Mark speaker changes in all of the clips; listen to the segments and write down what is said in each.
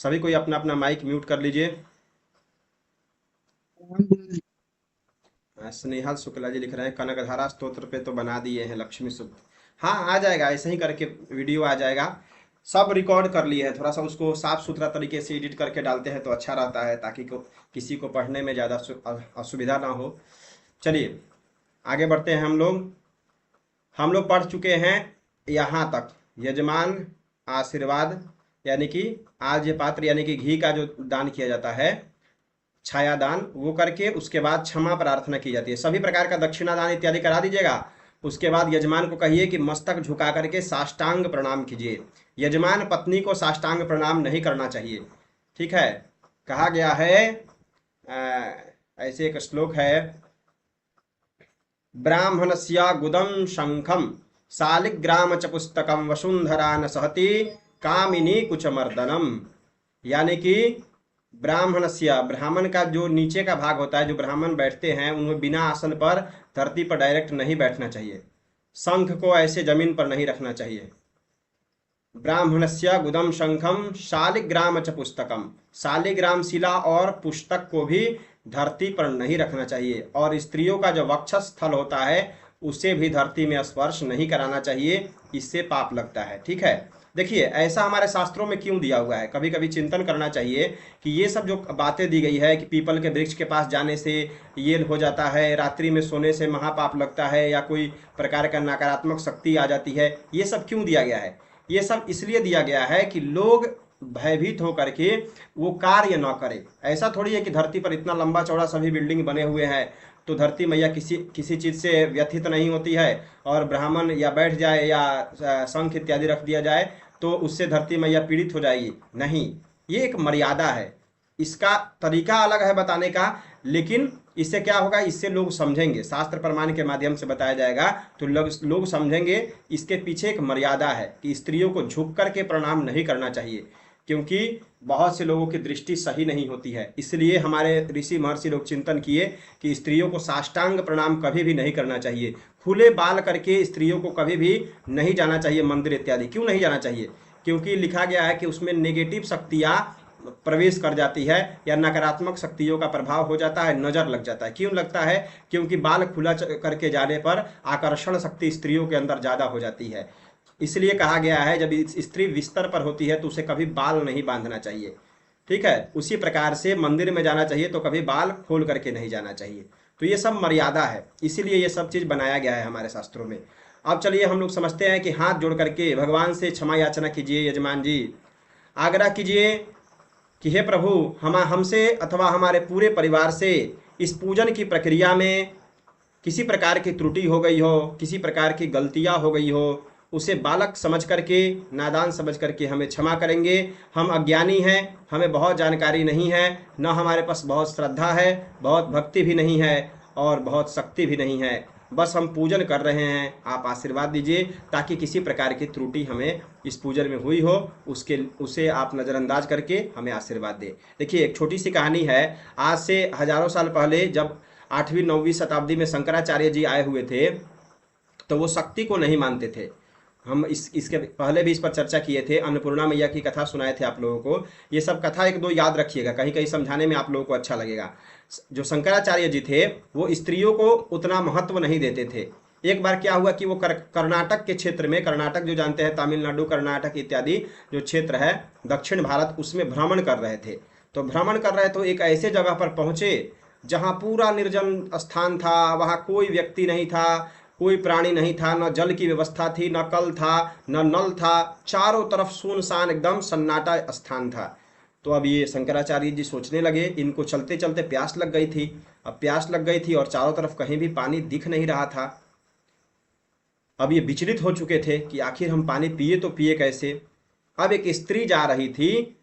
Speaker 1: सभी कोई अपना अपना माइक म्यूट कर लीजिए। स्नेहल शुक्ला जी लिख रहे हैं कनकधारा स्तोत्र पे तो बना दिए हैं लक्ष्मी सूक्त। हाँ, आ जाएगा, ऐसे ही करके वीडियो आ जाएगा। सब रिकॉर्ड कर लिए हैं, थोड़ा सा उसको साफ सुथरा तरीके से एडिट करके डालते हैं तो अच्छा रहता है, ताकि किसी को पढ़ने में ज़्यादा असुविधा ना हो। चलिए आगे बढ़ते हैं। हम लोग पढ़ चुके हैं यहाँ तक। यजमान आशीर्वाद, यानी कि आज ये पात्र यानी कि घी का जो दान किया जाता है, छाया दान, वो करके उसके बाद क्षमा प्रार्थना की जाती है। सभी प्रकार का दक्षिणा दान इत्यादि करा दीजिएगा। उसके बाद यजमान को कहिए कि मस्तक झुका करके साष्टांग प्रणाम कीजिए। यजमान पत्नी को साष्टांग प्रणाम नहीं करना चाहिए, ठीक है। कहा गया है, ऐसे एक श्लोक है, ब्राह्मणस्या गुदम शंखम शालिग्राम च पुस्तकम वसुंधरा न सहति कामिनी कुचमर्दनम। यानी कि ब्राह्मणस्या, ब्राह्मण का जो नीचे का भाग होता है, जो ब्राह्मण बैठते हैं उनमें बिना आसन पर धरती पर डायरेक्ट नहीं बैठना चाहिए। शंख को ऐसे जमीन पर नहीं रखना चाहिए। ब्राह्मणस्य गुदम शंखम शालिग्राम च पुस्तकम, शालिग्राम शिला और पुस्तक को भी धरती पर नहीं रखना चाहिए। और स्त्रियों का जो वक्षस्थल होता है उसे भी धरती में स्पर्श नहीं कराना चाहिए, इससे पाप लगता है, ठीक है। देखिए ऐसा हमारे शास्त्रों में क्यों दिया हुआ है, कभी कभी चिंतन करना चाहिए कि ये सब जो बातें दी गई है कि पीपल के वृक्ष के पास जाने से ये हो जाता है, रात्रि में सोने से महापाप लगता है, या कोई प्रकार का नकारात्मक शक्ति आ जाती है, ये सब क्यों दिया गया है? ये सब इसलिए दिया गया है कि लोग भयभीत होकर के वो कार्य न करें। ऐसा थोड़ी है कि धरती पर इतना लंबा चौड़ा सभी बिल्डिंग बने हुए हैं तो धरती मैया किसी किसी चीज़ से व्यथित नहीं होती है, और ब्राह्मण या बैठ जाए या शंख इत्यादि रख दिया जाए तो उससे धरती मैया पीड़ित हो जाएगी। नहीं, ये एक मर्यादा है, इसका तरीका अलग है बताने का, लेकिन इससे क्या होगा, इससे लोग समझेंगे, शास्त्र प्रमाण के माध्यम से बताया जाएगा तो लोग समझेंगे इसके पीछे एक मर्यादा है कि स्त्रियों को झुक करके प्रणाम नहीं करना चाहिए, क्योंकि बहुत से लोगों की दृष्टि सही नहीं होती है। इसलिए हमारे ऋषि महर्षि लोग चिंतन किए कि स्त्रियों को साष्टांग प्रणाम कभी भी नहीं करना चाहिए। खुले बाल करके स्त्रियों को कभी भी नहीं जाना चाहिए मंदिर इत्यादि। क्यों नहीं जाना चाहिए? क्योंकि लिखा गया है कि उसमें नेगेटिव शक्तियाँ प्रवेश कर जाती है, या नकारात्मक शक्तियों का प्रभाव हो जाता है, नजर लग जाता है। क्यों लगता है? क्योंकि बाल खुला करके जाने पर आकर्षण शक्ति स्त्रियों के अंदर ज़्यादा हो जाती है। इसलिए कहा गया है जब स्त्री बिस्तर पर होती है तो उसे कभी बाल नहीं बांधना चाहिए, ठीक है। उसी प्रकार से मंदिर में जाना चाहिए तो कभी बाल खोल करके नहीं जाना चाहिए। तो ये सब मर्यादा है, इसीलिए ये सब चीज़ बनाया गया है हमारे शास्त्रों में। अब चलिए हम लोग समझते हैं कि हाथ जोड़ करके भगवान से क्षमा याचना कीजिए। यजमान जी आग्रह कीजिए कि हे प्रभु, हम हमसे अथवा हमारे पूरे परिवार से इस पूजन की प्रक्रिया में किसी प्रकार की त्रुटि हो गई हो, किसी प्रकार की गलतियां हो गई हो, उसे बालक समझ करके, नादान समझ करके हमें क्षमा करेंगे। हम अज्ञानी हैं, हमें बहुत जानकारी नहीं है, न हमारे पास बहुत श्रद्धा है, बहुत भक्ति भी नहीं है, और बहुत शक्ति भी नहीं है। बस हम पूजन कर रहे हैं, आप आशीर्वाद दीजिए ताकि किसी प्रकार की त्रुटि हमें इस पूजन में हुई हो उसे आप नज़रअंदाज करके हमें आशीर्वाद दें। देखिए एक छोटी सी कहानी है। आज से हजारों साल पहले जब 8वीं 9वीं शताब्दी में शंकराचार्य जी आए हुए थे तो वो शक्ति को नहीं मानते थे। हम इसके पहले भी इस पर चर्चा किए थे, अन्नपूर्णा मैया की कथा सुनाए थे आप लोगों को। ये सब कथा एक दो याद रखिएगा, कहीं कहीं समझाने में आप लोगों को अच्छा लगेगा। जो शंकराचार्य जी थे वो स्त्रियों को उतना महत्व नहीं देते थे। एक बार क्या हुआ कि वो कर्नाटक के क्षेत्र में, कर्नाटक जो जानते हैं तमिलनाडु कर्नाटक इत्यादि जो क्षेत्र है दक्षिण भारत, उसमें भ्रमण कर रहे थे। तो भ्रमण कर रहे तो एक ऐसे जगह पर पहुंचे जहां पूरा निर्जन स्थान था, वहां कोई व्यक्ति नहीं था, कोई प्राणी नहीं था, न जल की व्यवस्था थी, न कल था, न नल था, चारों तरफ सुनसान एकदम सन्नाटा स्थान था। तो अब ये शंकराचार्य जी सोचने लगे, इनको चलते चलते प्यास लग गई थी। अब प्यास लग गई थी और चारों तरफ कहीं भी पानी दिख नहीं रहा था। अब ये विचलित हो चुके थे कि आखिर हम पानी पिए तो पिए कैसे। अब एक स्त्री जा रही थी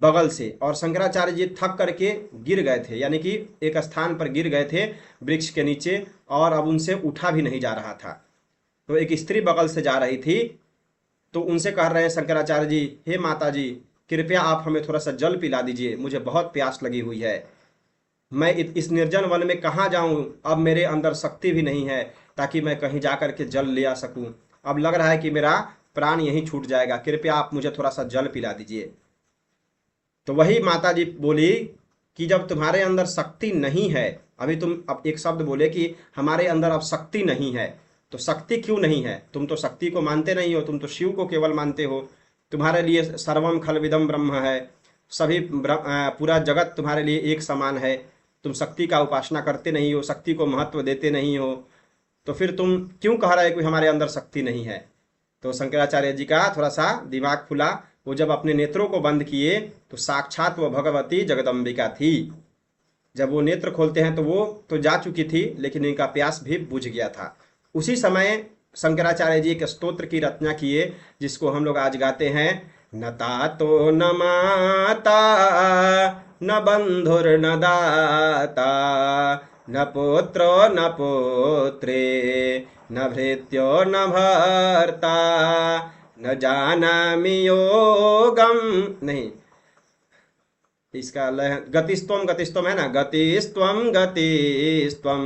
Speaker 1: बगल से, और शंकराचार्य जी थक करके गिर गए थे, यानी कि एक स्थान पर गिर गए थे वृक्ष के नीचे, और अब उनसे उठा भी नहीं जा रहा था। तो एक स्त्री बगल से जा रही थी, तो उनसे कह रहे हैं शंकराचार्य जी, हे माता जी, कृपया आप हमें थोड़ा सा जल पिला दीजिए, मुझे बहुत प्यास लगी हुई है। मैं इस निर्जन वन में कहाँ जाऊं, अब मेरे अंदर शक्ति भी नहीं है ताकि मैं कहीं जा करके जल ले आ सकूं। अब लग रहा है कि मेरा प्राण यहीं छूट जाएगा, कृपया आप मुझे थोड़ा सा जल पिला दीजिए। तो वही माता जी बोली कि जब तुम्हारे अंदर शक्ति नहीं है, अभी तुम अब एक शब्द बोले कि हमारे अंदर अब शक्ति नहीं है, तो शक्ति क्यों नहीं है? तुम तो शक्ति को मानते नहीं हो, तुम तो शिव को केवल मानते हो। तुम्हारे लिए सर्वम खलविदम ब्रह्म है, सभी पूरा जगत तुम्हारे लिए एक समान है। तुम शक्ति का उपासना करते नहीं हो, शक्ति को महत्व देते नहीं हो, तो फिर तुम क्यों कह रहे हो कि हमारे अंदर शक्ति नहीं है? तो शंकराचार्य जी का थोड़ा सा दिमाग खुला। वो जब अपने नेत्रों को बंद किए तो साक्षात वो भगवती जगदम्बिका थी। जब वो नेत्र खोलते हैं तो वो तो जा चुकी थी, लेकिन इनका प्यास भी बुझ गया था। उसी समय शंकराचार्य जी एक स्तोत्र की रचना किए, जिसको हम लोग आज गाते हैं। न तातो न माता न बंधुर्न दाता न पुत्रो न पुत्रे न भृत्यो न भर्ता न जानामि योगम, नहीं, इसका गतिस्त्वम गतिस्त्वम है ना, गतिस्त्वम गतिस्त्वम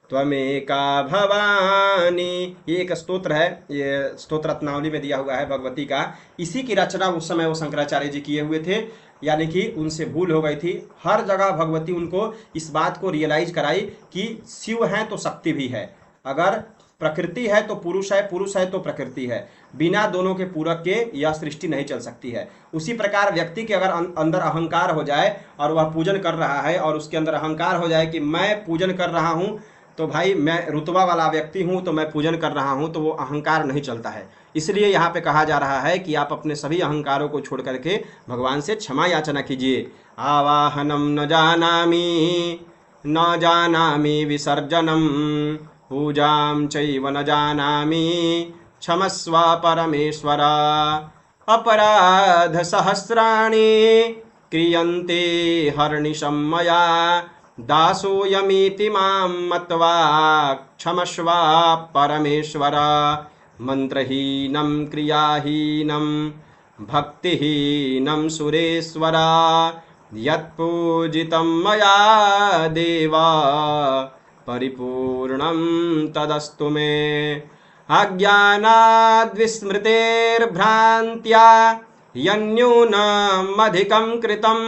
Speaker 1: त्वमेका भवानी। ये एक स्तोत्र है, ये स्तोत्र रत्नावली में दिया हुआ है भगवती का। इसी की रचना उस समय वो शंकराचार्य जी किए हुए थे, यानी कि उनसे भूल हो गई थी। हर जगह भगवती उनको इस बात को रियलाइज कराई कि शिव है तो शक्ति भी है, अगर प्रकृति है तो पुरुष है, पुरुष है तो प्रकृति है, बिना दोनों के पूरक के यह सृष्टि नहीं चल सकती है। उसी प्रकार व्यक्ति के अगर अंदर अहंकार हो जाए और वह पूजन कर रहा है, और उसके अंदर अहंकार हो जाए कि मैं पूजन कर रहा हूँ, तो भाई मैं रुतबा वाला व्यक्ति हूँ तो मैं पूजन कर रहा हूँ, तो वो अहंकार नहीं चलता है। इसलिए यहाँ पे कहा जा रहा है कि आप अपने सभी अहंकारों को छोड़ करके भगवान से क्षमा याचना कीजिए। आवाहनम न जानामि न जानामि विसर्जनम पूजां चैव न जानामि क्षमस्व परमेश्वर अपराध सहस्राणि क्रियन्ते हर्निशं मया दासोऽयमिति मां मत्वा क्षमस्व परमेश्वर मंत्रहीनं क्रियाहीनं भक्तिहीनं सुरेश्वर यत्पूजितं मया देव परिपूर्णं तदस्तु मे। अज्ञानाद्विस्मृतेर्भ्रान्त्या यन्यूनमधिकं कृतं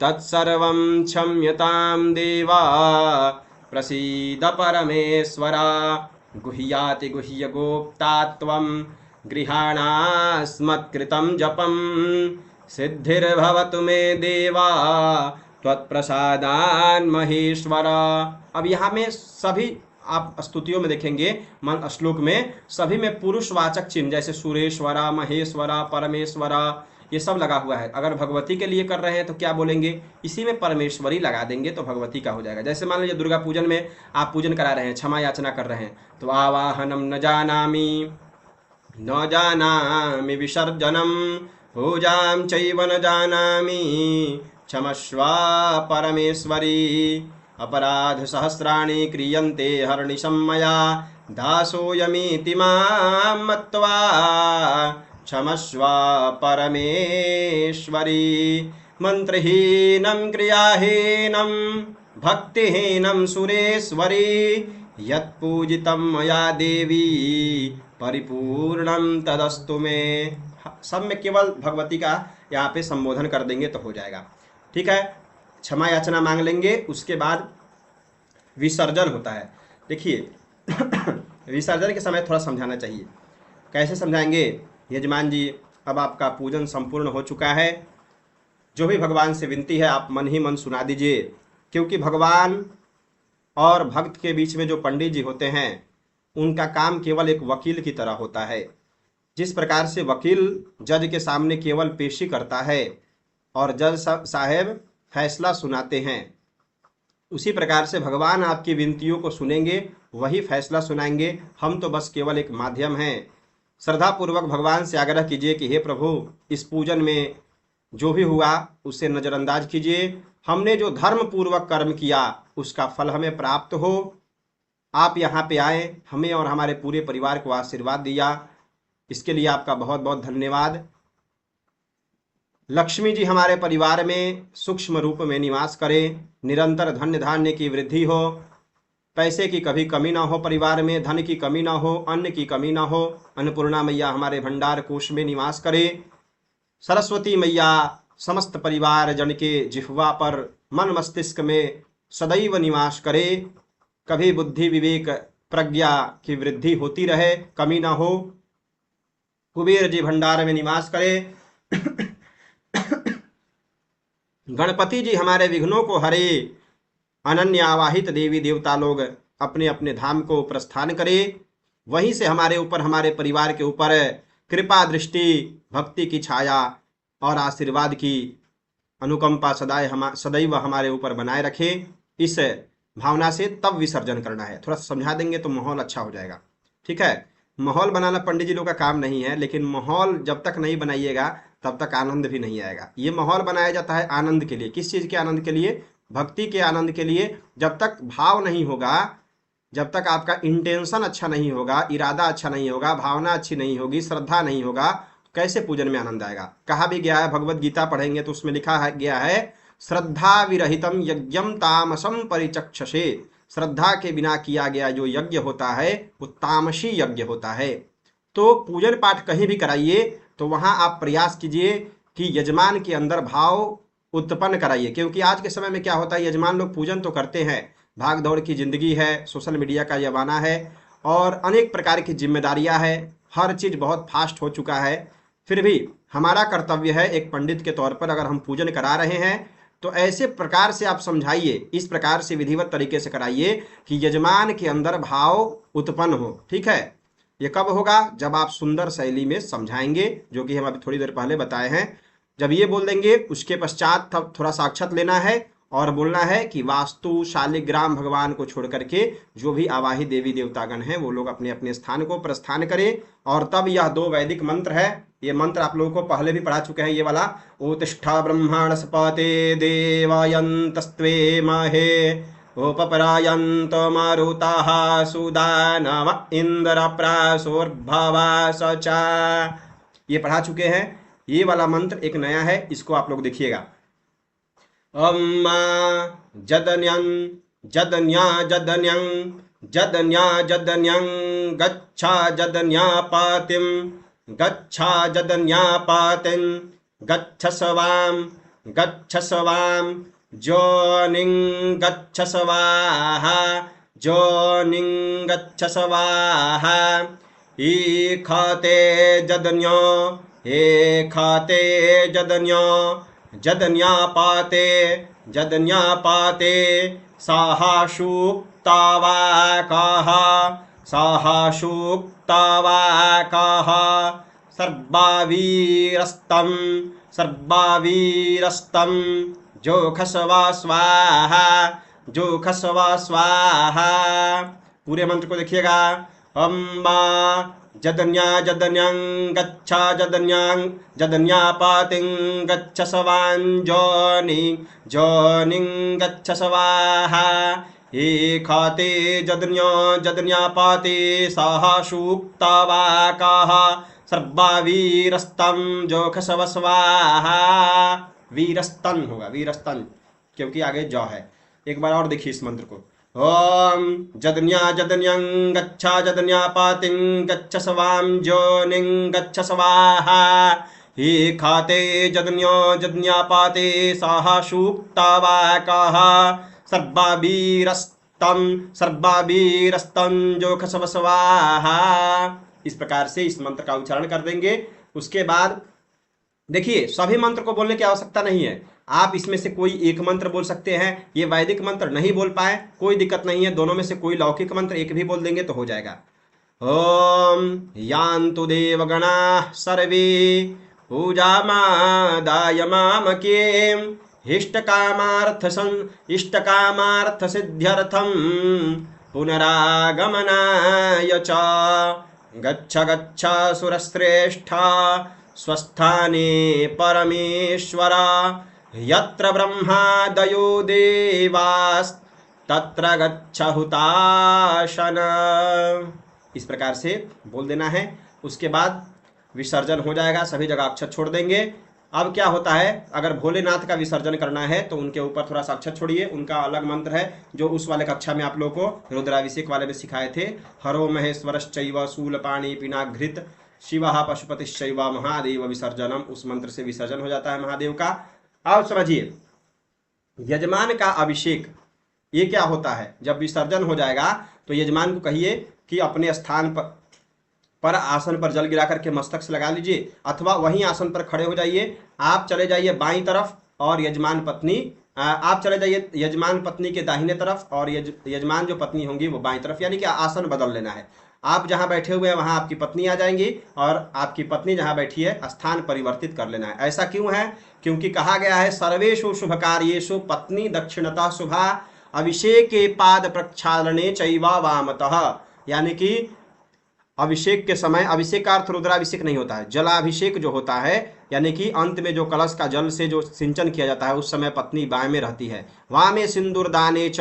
Speaker 1: तत्सर्वं क्षम्यतां देव प्रसीद परमेश्वर। गुह्याति गुह्यगोप्ता त्वं गृहाणास्मत्कृतं जपं सिद्धिर्भवतु मे देवा त्वत्प्रसादान् महेश्वर। अब यहाँ में सभी आप स्तुतियों में देखेंगे, मन श्लोक में सभी में पुरुषवाचक चिन्ह, जैसे सुरेश्वरा, महेश्वरा, परमेश्वरा, ये सब लगा हुआ है। अगर भगवती के लिए कर रहे हैं तो क्या बोलेंगे? इसी में परमेश्वरी लगा देंगे तो भगवती का हो जाएगा। जैसे मान लीजिए दुर्गा पूजन में आप पूजन करा रहे हैं, क्षमा याचना कर रहे हैं, तो आवाहनम न जानामि न जानामि विसर्जनम पूजां चैव न जानामि क्षमस्व परमेश्वरी अपराध सहस्राणि क्रियन्ते हर्निशं मया दासोऽयमिति मां मत्वा क्षमस्व परमेश्वरी मंत्रहीनं क्रियाहीनं भक्तिहीनं सुरेश्वरी यत्पूजितं मया देवी परिपूर्णं तदस्तु मे। सब में केवल भगवती का यहाँ पे संबोधन कर देंगे तो हो जाएगा। ठीक है, क्षमा याचना मांग लेंगे, उसके बाद विसर्जन होता है। देखिए विसर्जन के समय थोड़ा समझाना चाहिए। कैसे समझाएंगे? यजमान जी, अब आपका पूजन संपूर्ण हो चुका है, जो भी भगवान से विनती है आप मन ही मन सुना दीजिए, क्योंकि भगवान और भक्त के बीच में जो पंडित जी होते हैं उनका काम केवल एक वकील की तरह होता है। जिस प्रकार से वकील जज के सामने केवल पेशी करता है और जज साहब फैसला सुनाते हैं, उसी प्रकार से भगवान आपकी विनतियों को सुनेंगे, वही फैसला सुनाएंगे। हम तो बस केवल एक माध्यम हैं। श्रद्धापूर्वक भगवान से आग्रह कीजिए कि हे प्रभु, इस पूजन में जो भी हुआ उसे नज़रअंदाज कीजिए। हमने जो धर्म पूर्वक कर्म किया उसका फल हमें प्राप्त हो। आप यहाँ पे आए, हमें और हमारे पूरे परिवार को आशीर्वाद दिया, इसके लिए आपका बहुत बहुत धन्यवाद। लक्ष्मी जी हमारे परिवार में सूक्ष्म रूप में निवास करें, निरंतर धन्य धान्य की वृद्धि हो, पैसे की कभी कमी ना हो, परिवार में धन की कमी ना हो, अन्न की कमी ना हो। अन्नपूर्णा मैया हमारे भंडार कोष में निवास करे। सरस्वती मैया समस्त परिवार जन के जिह्वा पर मन मस्तिष्क में सदैव निवास करे, कभी बुद्धि विवेक प्रज्ञा की वृद्धि होती रहे, कमी ना हो। कुबेर जी भंडार में निवास करे। गणपति जी हमारे विघ्नों को हरे। अनन्य आवाहित देवी देवता लोग अपने अपने धाम को प्रस्थान करे, वहीं से हमारे ऊपर, हमारे परिवार के ऊपर कृपा दृष्टि, भक्ति की छाया और आशीर्वाद की अनुकंपा सदैव हमारे ऊपर बनाए रखे। इस भावना से तब विसर्जन करना है। थोड़ा समझा देंगे तो माहौल अच्छा हो जाएगा। ठीक है, माहौल बनाना पंडित जी लोग का काम नहीं है, लेकिन माहौल जब तक नहीं बनाइएगा तब तक आनंद भी नहीं आएगा। ये माहौल बनाया जाता है आनंद के लिए। किस चीज़ के आनंद के लिए? भक्ति के आनंद के लिए। जब तक भाव नहीं होगा, जब तक आपका इंटेंशन अच्छा नहीं होगा, इरादा अच्छा नहीं होगा, भावना अच्छी नहीं होगी, श्रद्धा नहीं होगा, कैसे पूजन में आनंद आएगा? कहा भी गया है, भगवत गीता पढ़ेंगे तो उसमें लिखा है गया है, श्रद्धा विरहितम यज्ञम तामसम परिचक्षसे। श्रद्धा के बिना किया गया जो यज्ञ होता है वो तामसी यज्ञ होता है। तो पूजन पाठ कहीं भी कराइए तो वहां आप प्रयास कीजिए कि यजमान के अंदर भाव उत्पन्न कराइए। क्योंकि आज के समय में क्या होता है, यजमान लोग पूजन तो करते हैं, भाग दौड़ की जिंदगी है, सोशल मीडिया का जमाना है और अनेक प्रकार की जिम्मेदारियां है, हर चीज बहुत फास्ट हो चुका है। फिर भी हमारा कर्तव्य है एक पंडित के तौर पर, अगर हम पूजन करा रहे हैं तो ऐसे प्रकार से आप समझाइए, इस प्रकार से विधिवत तरीके से कराइए कि यजमान के अंदर भाव उत्पन्न हो। ठीक है, ये कब होगा? जब आप सुंदर शैली में समझाएंगे, जो कि हम अभी थोड़ी देर पहले बताए हैं। जब ये बोल देंगे उसके पश्चात तब थोड़ा साक्षात लेना है और बोलना है कि वास्तु शालिग्राम भगवान को छोड़ करके जो भी आवाहित देवी देवतागण हैं वो लोग अपने अपने स्थान को प्रस्थान करें। और तब यह 2 वैदिक मंत्र है, ये मंत्र आप लोगों को पहले भी पढ़ा चुके हैं। ये वाला उत्तिष्ठा ब्रह्मांड सपते देवायन्तस्त्वे महे उपपरायन्त मारुताः सुदानव इंद्र प्रासोर्भवा सचा। ये पढ़ा चुके हैं। ये वाला मंत्र एक नया है, इसको आप लोग देखिएगा। अम्मा जदन्यं जदन्या जदन्यं जदन्या जदन्यं गच्छा जदन्या पातिं गच्छा जदन्या पातिं गच्छ स्वाम जोनिं गच्छ स्वाहा जोनिं गच्छ स्वाहा। ईखाते जदन्यो खाते जदन्यो जदन्यापाते जदन्यापाते साहाशुक्तावाकाः साहाशुक्तावाकाः सर्वावीरस्तं सर्वावीरस्तं जोखस्वा स्वाहा जोखस्वा स्वाहा। पूरे मंत्र को देखिएगा। अम्मा जदन्या जदन्यं गच्छा जदन्यां जदन्यापातिं गच्छ स्वां जोनिं गच्छ स्वाहा। खाते जदन्यो जदन्यापाते साहाशुक्तावाकाः सर्वावीरस्तं जोखस्व स्वाहा। वीरस्तन होगा, वीरस्तन, क्योंकि आगे जौ है। एक बार और देखिए इस मंत्र को। ओम जदन्या जदन्यं गच्छा जदन्यापातिं गच्छ स्वां जोनिं गच्छ स्वाहा। ही खाते जदन्यो जदन्यापाते साहाशुक्तावाकाः सर्वावीरस्तं जोखस्व स्वाहा। इस प्रकार से इस मंत्र का उच्चारण कर देंगे। उसके बाद देखिए, सभी मंत्र को बोलने की आवश्यकता नहीं है, आप इसमें से कोई एक मंत्र बोल सकते हैं। ये वैदिक मंत्र नहीं बोल पाए कोई दिक्कत नहीं है, दोनों में से कोई लौकिक मंत्र एक भी बोल देंगे तो हो जाएगा। ओम यान्तु देवगणाः सर्वे पूजामादाय मामके इष्टकामार्थ सिद्ध्यर्थं पुनरागमनाय च गच्छ गच्छ सुरश्रेष्ठा स्वस्थाने परमेश्वर यत्र ब्रह्मादयो देवास्तत्र गच्छ हुताशन। इस प्रकार से बोल देना है। उसके बाद विसर्जन हो जाएगा, सभी जगह अक्षत छोड़ देंगे। अब क्या होता है, अगर भोलेनाथ का विसर्जन करना है तो उनके ऊपर थोड़ा सा अक्षत छोड़िए, उनका अलग मंत्र है जो उस वाले कक्षा में आप लोगों को रुद्राभिषेक वाले में सिखाए थे। हरो महेश्वरश्चैव शूलपाणि पिनाघृत शिव पशुपतिश्चैव महादेव विसर्जनम, उस मंत्र से विसर्जन हो जाता है महादेव का। अब समझिए यजमान का अभिषेक ये क्या होता है। जब विसर्जन हो जाएगा तो यजमान को कहिए कि अपने स्थान पर आसन पर जल गिरा करके मस्तक से लगा लीजिए, अथवा वहीं आसन पर खड़े हो जाइए। आप चले जाइए बाईं तरफ और यजमान पत्नी आप चले जाइए यजमान पत्नी के दाहिने तरफ और यजमान जो पत्नी होंगी वो बाईं तरफ, यानी कि आसन बदल लेना है। आप जहां बैठे हुए हैं वहां आपकी पत्नी आ जाएंगी और आपकी पत्नी जहां बैठी है स्थान परिवर्तित कर लेना है। ऐसा क्यों है? क्योंकि कहा गया है सर्वेषु शुभ कार्येषु पत्नी दक्षिणतः शुभा अभिषेके पाद प्रक्षालने चैवा वामतः, यानी कि अभिषेक के समय, अभिषेक का अर्थ रुद्राभिषेक नहीं होता है, जलाभिषेक जो होता है, यानी कि अंत में जो कलश का जल से जो सिंचन किया जाता है उस समय पत्नी बाएं में रहती है। वामे सिंदूरदाने च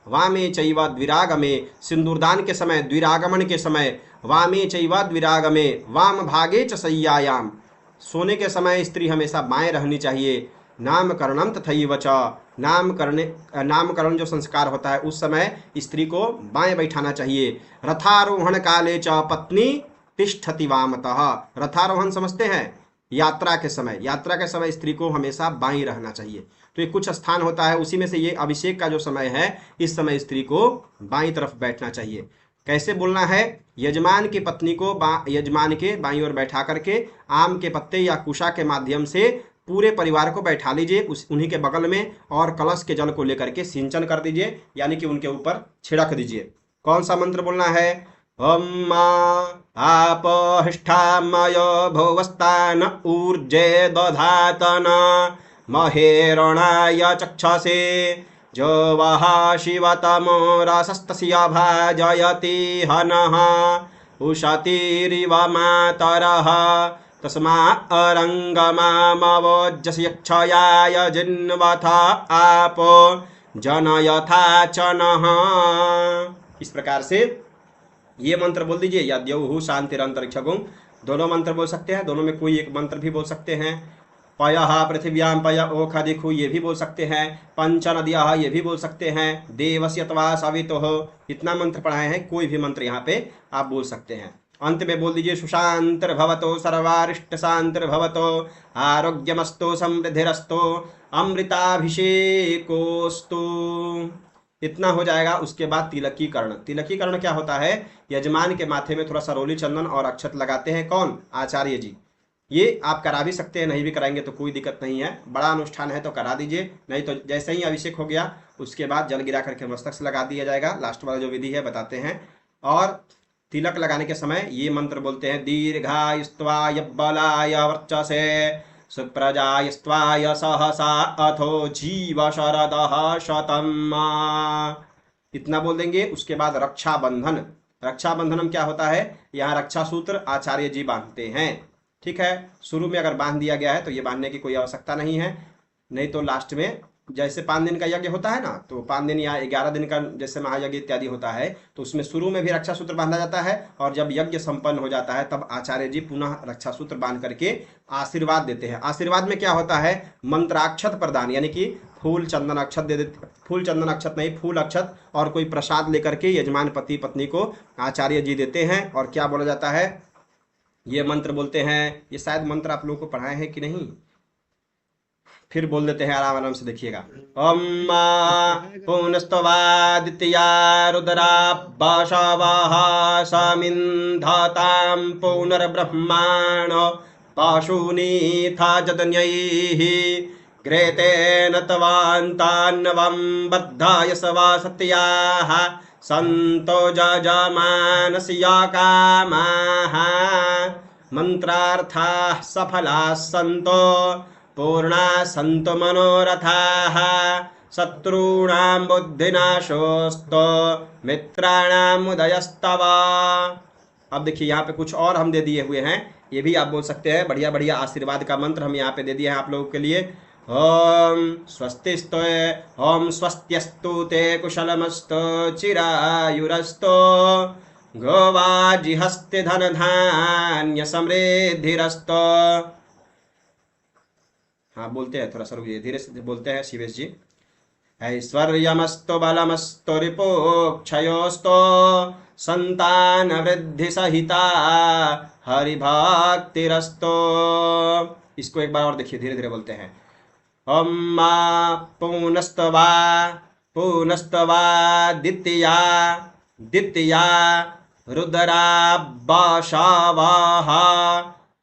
Speaker 1: वामे चैव द्विरागमे, सिंदूरदान के समय, द्विरागमन के समय, वामे चैव द्विरागमे वाम भागे च शय्यायाम, सोने के समय स्त्री हमेशा बाएं रहनी चाहिए। नामकरणम तथैव च, नामकरण जो संस्कार होता है उस समय स्त्री को बाएं बैठाना चाहिए। रथारोहण काले च पत्नी तिष्ठति वामतः, रथारोहण समझते हैं, यात्रा के समय, यात्रा के समय स्त्री को हमेशा बाईं रहना चाहिए। तो ये कुछ स्थान होता है, उसी में से ये अभिषेक का जो समय है इस समय स्त्री को बाईं तरफ बैठना चाहिए। कैसे बोलना है? यजमान की पत्नी को यजमान के बाईं ओर बैठा करके आम के पत्ते या कुशा के माध्यम से पूरे परिवार को बैठा लीजिए उन्हीं के बगल में, और कलश के जल को लेकर के सिंचन कर दीजिए, यानी कि उनके ऊपर छिड़क दीजिए। कौन सा मंत्र बोलना है? ओम आप हिष्ठामय भुवस्तान ऊर्जे दधातन महेरणाय चक्षसे जो वह शिवतमो रसस्तस्य भाजयति हनः उशतिरिव मातरः तस्मा अरंगमामवोज्जस्य यक्षयाय जिन्वथ आपो जनयथा चनः। इस प्रकार से ये मंत्र बोल दीजिए, या द्यौः शांतिरंतरिक्षगुं, दोनों मंत्र बोल सकते हैं, दोनों में कोई एक मंत्र भी बोल सकते हैं। पयः पृथिव्यां पय ओखदिखु ये भी बोल सकते हैं। पंच नद्यः ये भी बोल सकते हैं। देवस्य तवा सवितुः, इतना मंत्र पढ़ाए हैं, कोई भी मंत्र यहाँ पे आप बोल सकते हैं। अंत में बोल दीजिए सुशांतिर्भवतो सर्वारिष्टशांतिर्भवतो आरोग्यमस्तु समृद्धिरस्तु अमृताभिषेकोस्तु, इतना हो जाएगा। उसके बाद तिलकीकरण। तिलकीकरण क्या होता है? यजमान के माथे में थोड़ा सा रोली चंदन और अक्षत लगाते हैं। कौन? आचार्य जी। ये आप करा भी सकते हैं, नहीं भी कराएंगे तो कोई दिक्कत नहीं है, बड़ा अनुष्ठान है तो करा दीजिए। नहीं तो जैसे ही अभिषेक हो गया उसके बाद जल गिरा करके मस्तक से लगा दिया जाएगा। लास्ट वाला जो विधि है बताते हैं। और तिलक लगाने के समय ये मंत्र बोलते हैं, दीर्घायुस्त्वाय बलाय वर्चसे सुप्रजायस्त्वाय सहसा अथो जीव शरदः शतम्, इतना बोल देंगे। उसके बाद रक्षाबंधन। रक्षाबंधनम क्या होता है? यहाँ रक्षा सूत्र आचार्य जी बांधते हैं। ठीक है, शुरू में अगर बांध दिया गया है तो ये बांधने की कोई आवश्यकता नहीं है, नहीं तो लास्ट में जैसे 5 दिन का यज्ञ होता है ना, तो 5 दिन या 11 दिन का जैसे महायज्ञ इत्यादि होता है तो उसमें शुरू में भी रक्षा सूत्र बांधा जाता है, और जब यज्ञ संपन्न हो जाता है तब आचार्य जी पुनः रक्षा सूत्र बांध करके आशीर्वाद देते हैं। आशीर्वाद में क्या होता है? मंत्राक्षत प्रदान, यानी कि फूल चंदन अक्षत दे देते, फूल चंदन अक्षत नहीं, फूल अक्षत और कोई प्रसाद लेकर के यजमान पति पत्नी को आचार्य जी देते हैं। और क्या बोला जाता है? ये मंत्र बोलते हैं। ये शायद मंत्र आप लोगों को पढ़ाए हैं कि नहीं, फिर बोल देते हैं आराम आराम से, देखिएगा। ओम पुनस्तवादित्या रुद्रा बशवः समिन्धतां पुनर्ब्रह्माण पाशुनीथा जतन्यैः ग्रेतेन तवान्तान्नवं बद्धाय सवा सत्याः संतो जजमानस्य कामाः मंत्रार्थाः सफलाः सन्तो पूर्णा सन्तु मनोरथाः शत्रूणां बुद्धिनाशोऽस्तु मित्राणां उदयस्तव। अब देखिए यहाँ पे कुछ और हम दे दिए हुए हैं, ये भी आप बोल सकते हैं। बढ़िया बढ़िया आशीर्वाद का मंत्र हम यहाँ पे दे दिए हैं आप लोगों के लिए। ओम स्वस्तिस्तु ओम स्वस्त्यस्तु ते कुशलमस्तु चिरायुरस्तु गोवाजिहस्ते धन धान्य समृद्धिरस्तु। हाँ बोलते हैं, थोड़ा सा रुकिए, धीरे से बोलते हैं शिवेश जी। ऐश्वर्यमस्तु बलमस्तु रिपोक्षयोस्तु संतान वृद्धि सहिता हरिभक्तिरस्तु। इसको एक बार और देखिए, धीरे धीरे बोलते हैं। ॐ मा पुनस्तवा पुनस्तवा द्वितीया द्वितीया रुद्राब्बाशावाः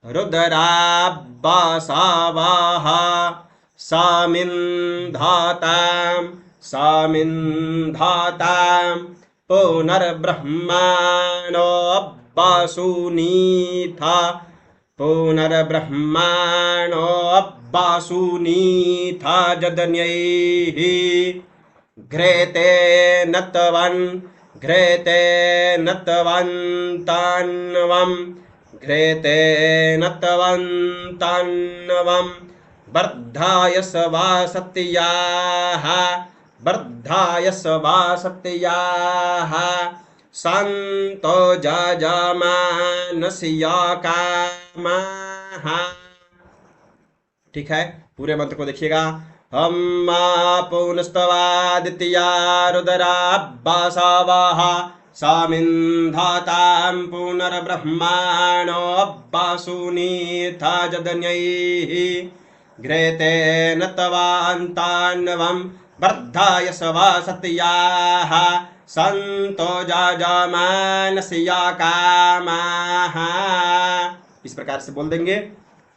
Speaker 1: रुद्राब्बाशावाः सामिन्धातां सामिन्धातां पुनर्ब्रह्माणोऽब्बासूनीथा पुनर्ब्रह्माणोऽब्बासूनीथा जदन्यैः घ्रेते नतवन् घ्रेते नतवन्तान्वं घ्रेते नतवन्तान्वं वर्धाय सवासत्याः वर्धाय सवासत्याः सन्तो जजमानस्या कामाः। ठीक है, पूरे मंत्र को देखिएगा। हम पुनस्तवादित्या रुद्राब्बासावाः सामिन्धातां पुनर्ब्रह्माणोऽब्बासूनीथा जदन्यैः घ्रेते नतवान्तान्वं वर्धाय सवासत्याः सन्तो जाजामानस्या कामाः। इस प्रकार से बोल देंगे।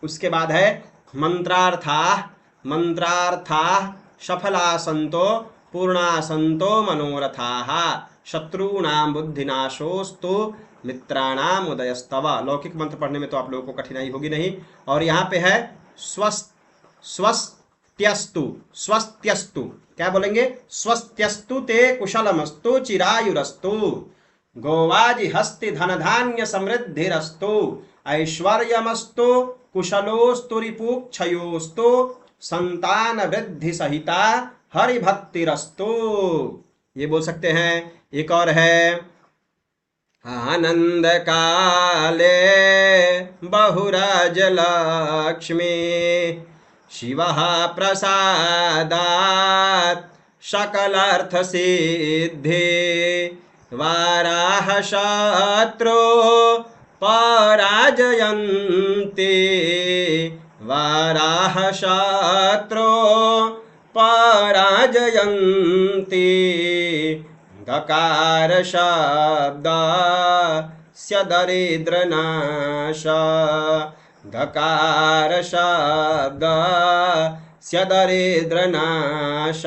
Speaker 1: उसके बाद है मंत्रार्था मंत्रार्था सफला संतो पूर्णा संतो मनोरथाः शत्रूणां बुद्धिनाशोस्तु मित्राणाम उदयस्तव। लौकिक मंत्र पढ़ने में तो आप लोगों को कठिनाई होगी नहीं। और यहाँ पे है स्वस्त्यस्तु स्वस्त्यस्तु। क्या बोलेंगे? स्वस्त्यस्तु ते कुशलमस्तु चिरायुरस्तु गोवाजि हस्ति धन धान्य समृद्धिरस्तु ऐश्वर्यमस्तु कुशलोस्तु रिपुक्षयोस्तु संतान वृद्धि सहिता हरिभक्तिरस्तु। ये बोल सकते हैं। एक और है आनंद काले बहुराजलक्ष्मी शिवः प्रसादात् सकलार्थ सिद्धि वाराह शत्रु पराजयन्ति वाराह शत्रु पराजयन्ति गकार शब्दस्य दरिद्रनाश गकार शब्दस्य दरिद्रनाश।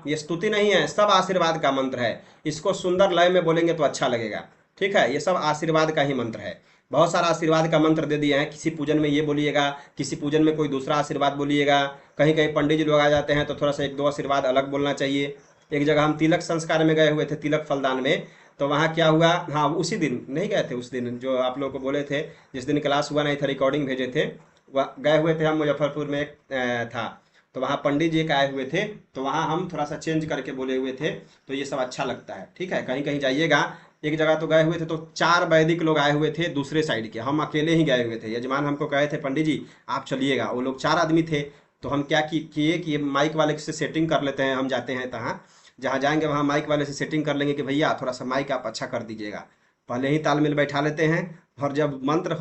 Speaker 1: ये स्तुति नहीं है, सब आशीर्वाद का मंत्र है। इसको सुंदर लय में बोलेंगे तो अच्छा लगेगा। ठीक है, ये सब आशीर्वाद का ही मंत्र है। बहुत सारा आशीर्वाद का मंत्र दे दिए हैं। किसी पूजन में ये बोलिएगा, किसी पूजन में कोई दूसरा आशीर्वाद बोलिएगा। कहीं कहीं पंडित जी लोग आ जाते हैं तो थोड़ा सा एक दो आशीर्वाद अलग बोलना चाहिए। एक जगह हम तिलक संस्कार में गए हुए थे, तिलक फलदान में, तो वहाँ क्या हुआ, हाँ उसी दिन नहीं गए थे, उस दिन जो आप लोगों को बोले थे, जिस दिन क्लास हुआ नहीं था, रिकॉर्डिंग भेजे थे, वह गए हुए थे हम मुजफ्फरपुर में। एक था तो वहाँ पंडित जी एक आए हुए थे, तो वहाँ हम थोड़ा सा चेंज करके बोले हुए थे। तो ये सब अच्छा लगता है। ठीक है, कहीं कहीं जाइएगा। एक जगह तो गए हुए थे तो 4 वैदिक लोग आए हुए थे दूसरे साइड के, हम अकेले ही गए हुए थे। यजमान हमको कहे थे पंडित जी आप चलिएगा। वो लोग 4 आदमी थे। तो हम क्या किए कि माइक वाले से सेटिंग कर लेते हैं। हम जाते हैं जहाँ जाएंगे वहाँ माइक वाले से सेटिंग कर लेंगे कि भैया थोड़ा सा माइक आप अच्छा कर दीजिएगा। पहले ही तालमेल बैठा लेते हैं। और जब मंत्र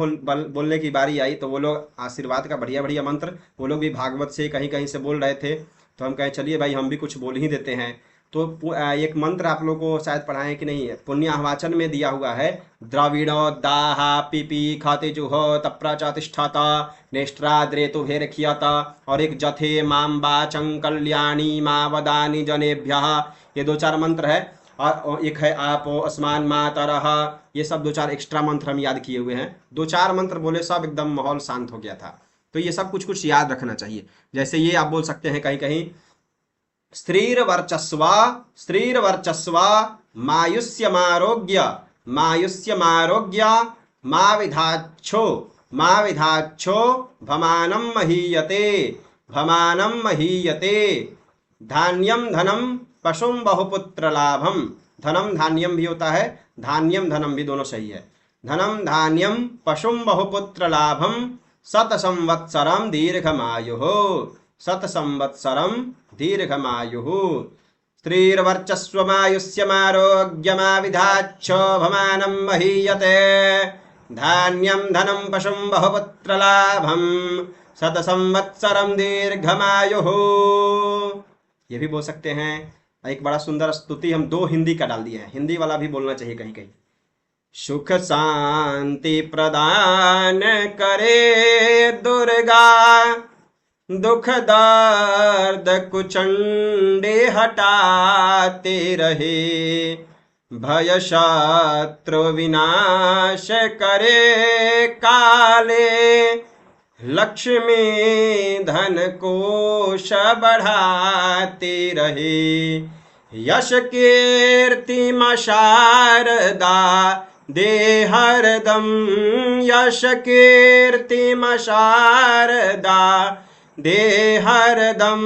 Speaker 1: बोलने की बारी आई तो वो लोग आशीर्वाद का बढ़िया बढ़िया मंत्र, वो लोग भी भागवत से कहीं कहीं से बोल रहे थे। तो हम कहे चलिए भाई हम भी कुछ बोल ही देते हैं। तो एक मंत्र आप लोग को शायद पढ़ाएं कि नहीं है, पुण्याहवाचन में दिया हुआ है। द्रविणो दाहा पिपी खाते जुहो तप्रचातिष्ठाता नेष्ट्राद्रेतु भेरखियाता। और एक जथे माम्बा चंकल्याणी मावदानी जनेभ्यः। ये 2-4 मंत्र है। और एक है आपो अस्मान मातरः। ये सब 2-4 एक्स्ट्रा मंत्र हम याद किए हुए हैं। 2-4 मंत्र बोले सब एकदम माहौल शांत हो गया था। तो ये सब कुछ कुछ याद रखना चाहिए। जैसे ये आप बोल सकते हैं कहीं कहीं स्त्रीर्वर्चस्व मायुष्यमारोग्य मायुष्यमारोग्य मा विधाच्छो भमानं महीयते धान्यम धनम पशुम बहुपुत्र लाभम। धनम धान्यम भी होता है, धान्यम धनम भी, दोनों सही है। धनम धान्यम पशुम बहुपुत्र लाभम शत संवत्सरम दीर्घमायुः शत संवत्सरम दीर्घमायुः। स्त्रीर्वर्चस्वमायुष्यमारोग्यमाविधाच्छो भमानं महीयते धान्यं धनं पशुं बहुपुत्रलाभं शतसंवत्सरं दीर्घमायुः। ये भी बोल सकते हैं। एक बड़ा सुंदर स्तुति हम 2 हिंदी का डाल दिए हैं, हिंदी वाला भी बोलना चाहिए कहीं कहीं। सुख शांति प्रदान करे दुर्गा, दुख दर्द कुचंडे हटाते रहे, भय शत्रु विनाश करे काले, लक्ष्मी धन कोश बढ़ाते रहे, यश कीर्ति शारदा दे हरदम, यश कीर्ति शारदा दे हरदम,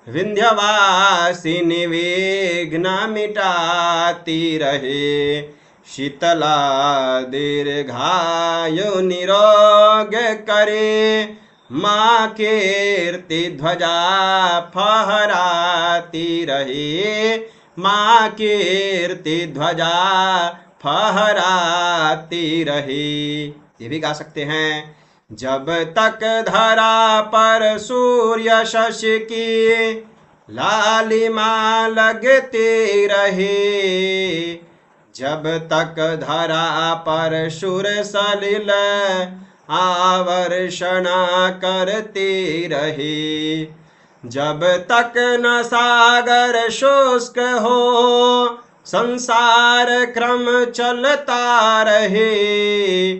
Speaker 1: विंध्यवासिनी विघ्न मिटाती रहे, शीतला दीर्घायु निरोग करे, माँ कीर्ति ध्वजा फहराती रहे, माँ कीर्ति ध्वजा फहराती रहे। ये भी गा सकते हैं। जब तक धरा पर सूर्य शशि की लालिमा लगती रहे, जब तक धरा पर सुर सलिल आवर्षणा करती रहे, जब तक न सागर शुष्क हो संसार क्रम चलता रहे,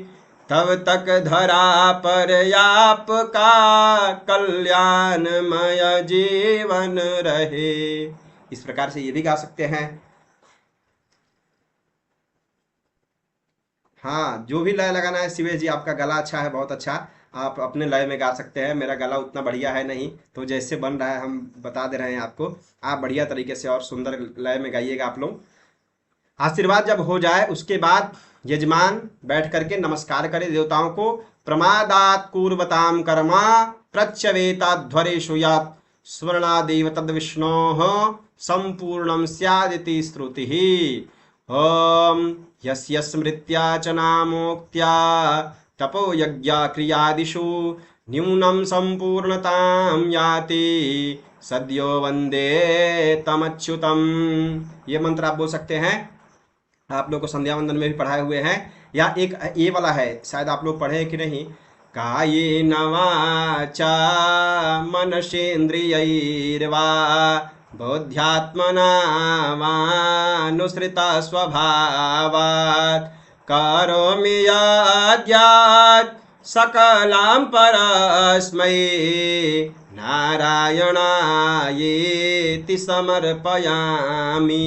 Speaker 1: तब तक धरा पर आपका कल्याणमय जीवन रहे। इस प्रकार से ये भी गा सकते हैं। हाँ, जो भी लय लगाना है शिवेश जी, आपका गला अच्छा है, बहुत अच्छा, आप अपने लय में गा सकते हैं। मेरा गला उतना बढ़िया है नहीं, तो जैसे बन रहा है हम बता दे रहे हैं आपको, आप बढ़िया तरीके से और सुंदर लय में गाइएगा आप लोग। आशीर्वाद जब हो जाए उसके बाद यजमान बैठ करके नमस्कार करे देवताओं को। प्रमादात कूर्वताम कर्मा प्रच्यवेताध्वरेषु यात् स्वर्णादेव तद विष्णोः संपूर्णम स्यादिति श्रुतिः। ओम यस्य स्मृत्या च नामोक्त्या तपो यज्ञा क्रियादिषु न्यूनं संपूर्णतां याति सद्यो वंदे तमच्युतम। ये मंत्र आप बोल सकते हैं, आप लोग को संध्या वंदन में भी पढ़ाए हुए हैं। या एक ये वाला है, शायद आप लोग पढ़े कि नहीं। कायेन वाचा मनसेन्द्रियैर्वा बुद्ध्यात्मना वानुसृता स्वभावात् करोमि यद्यत् सकलां परस्मै नारायणायेति समर्पयामि।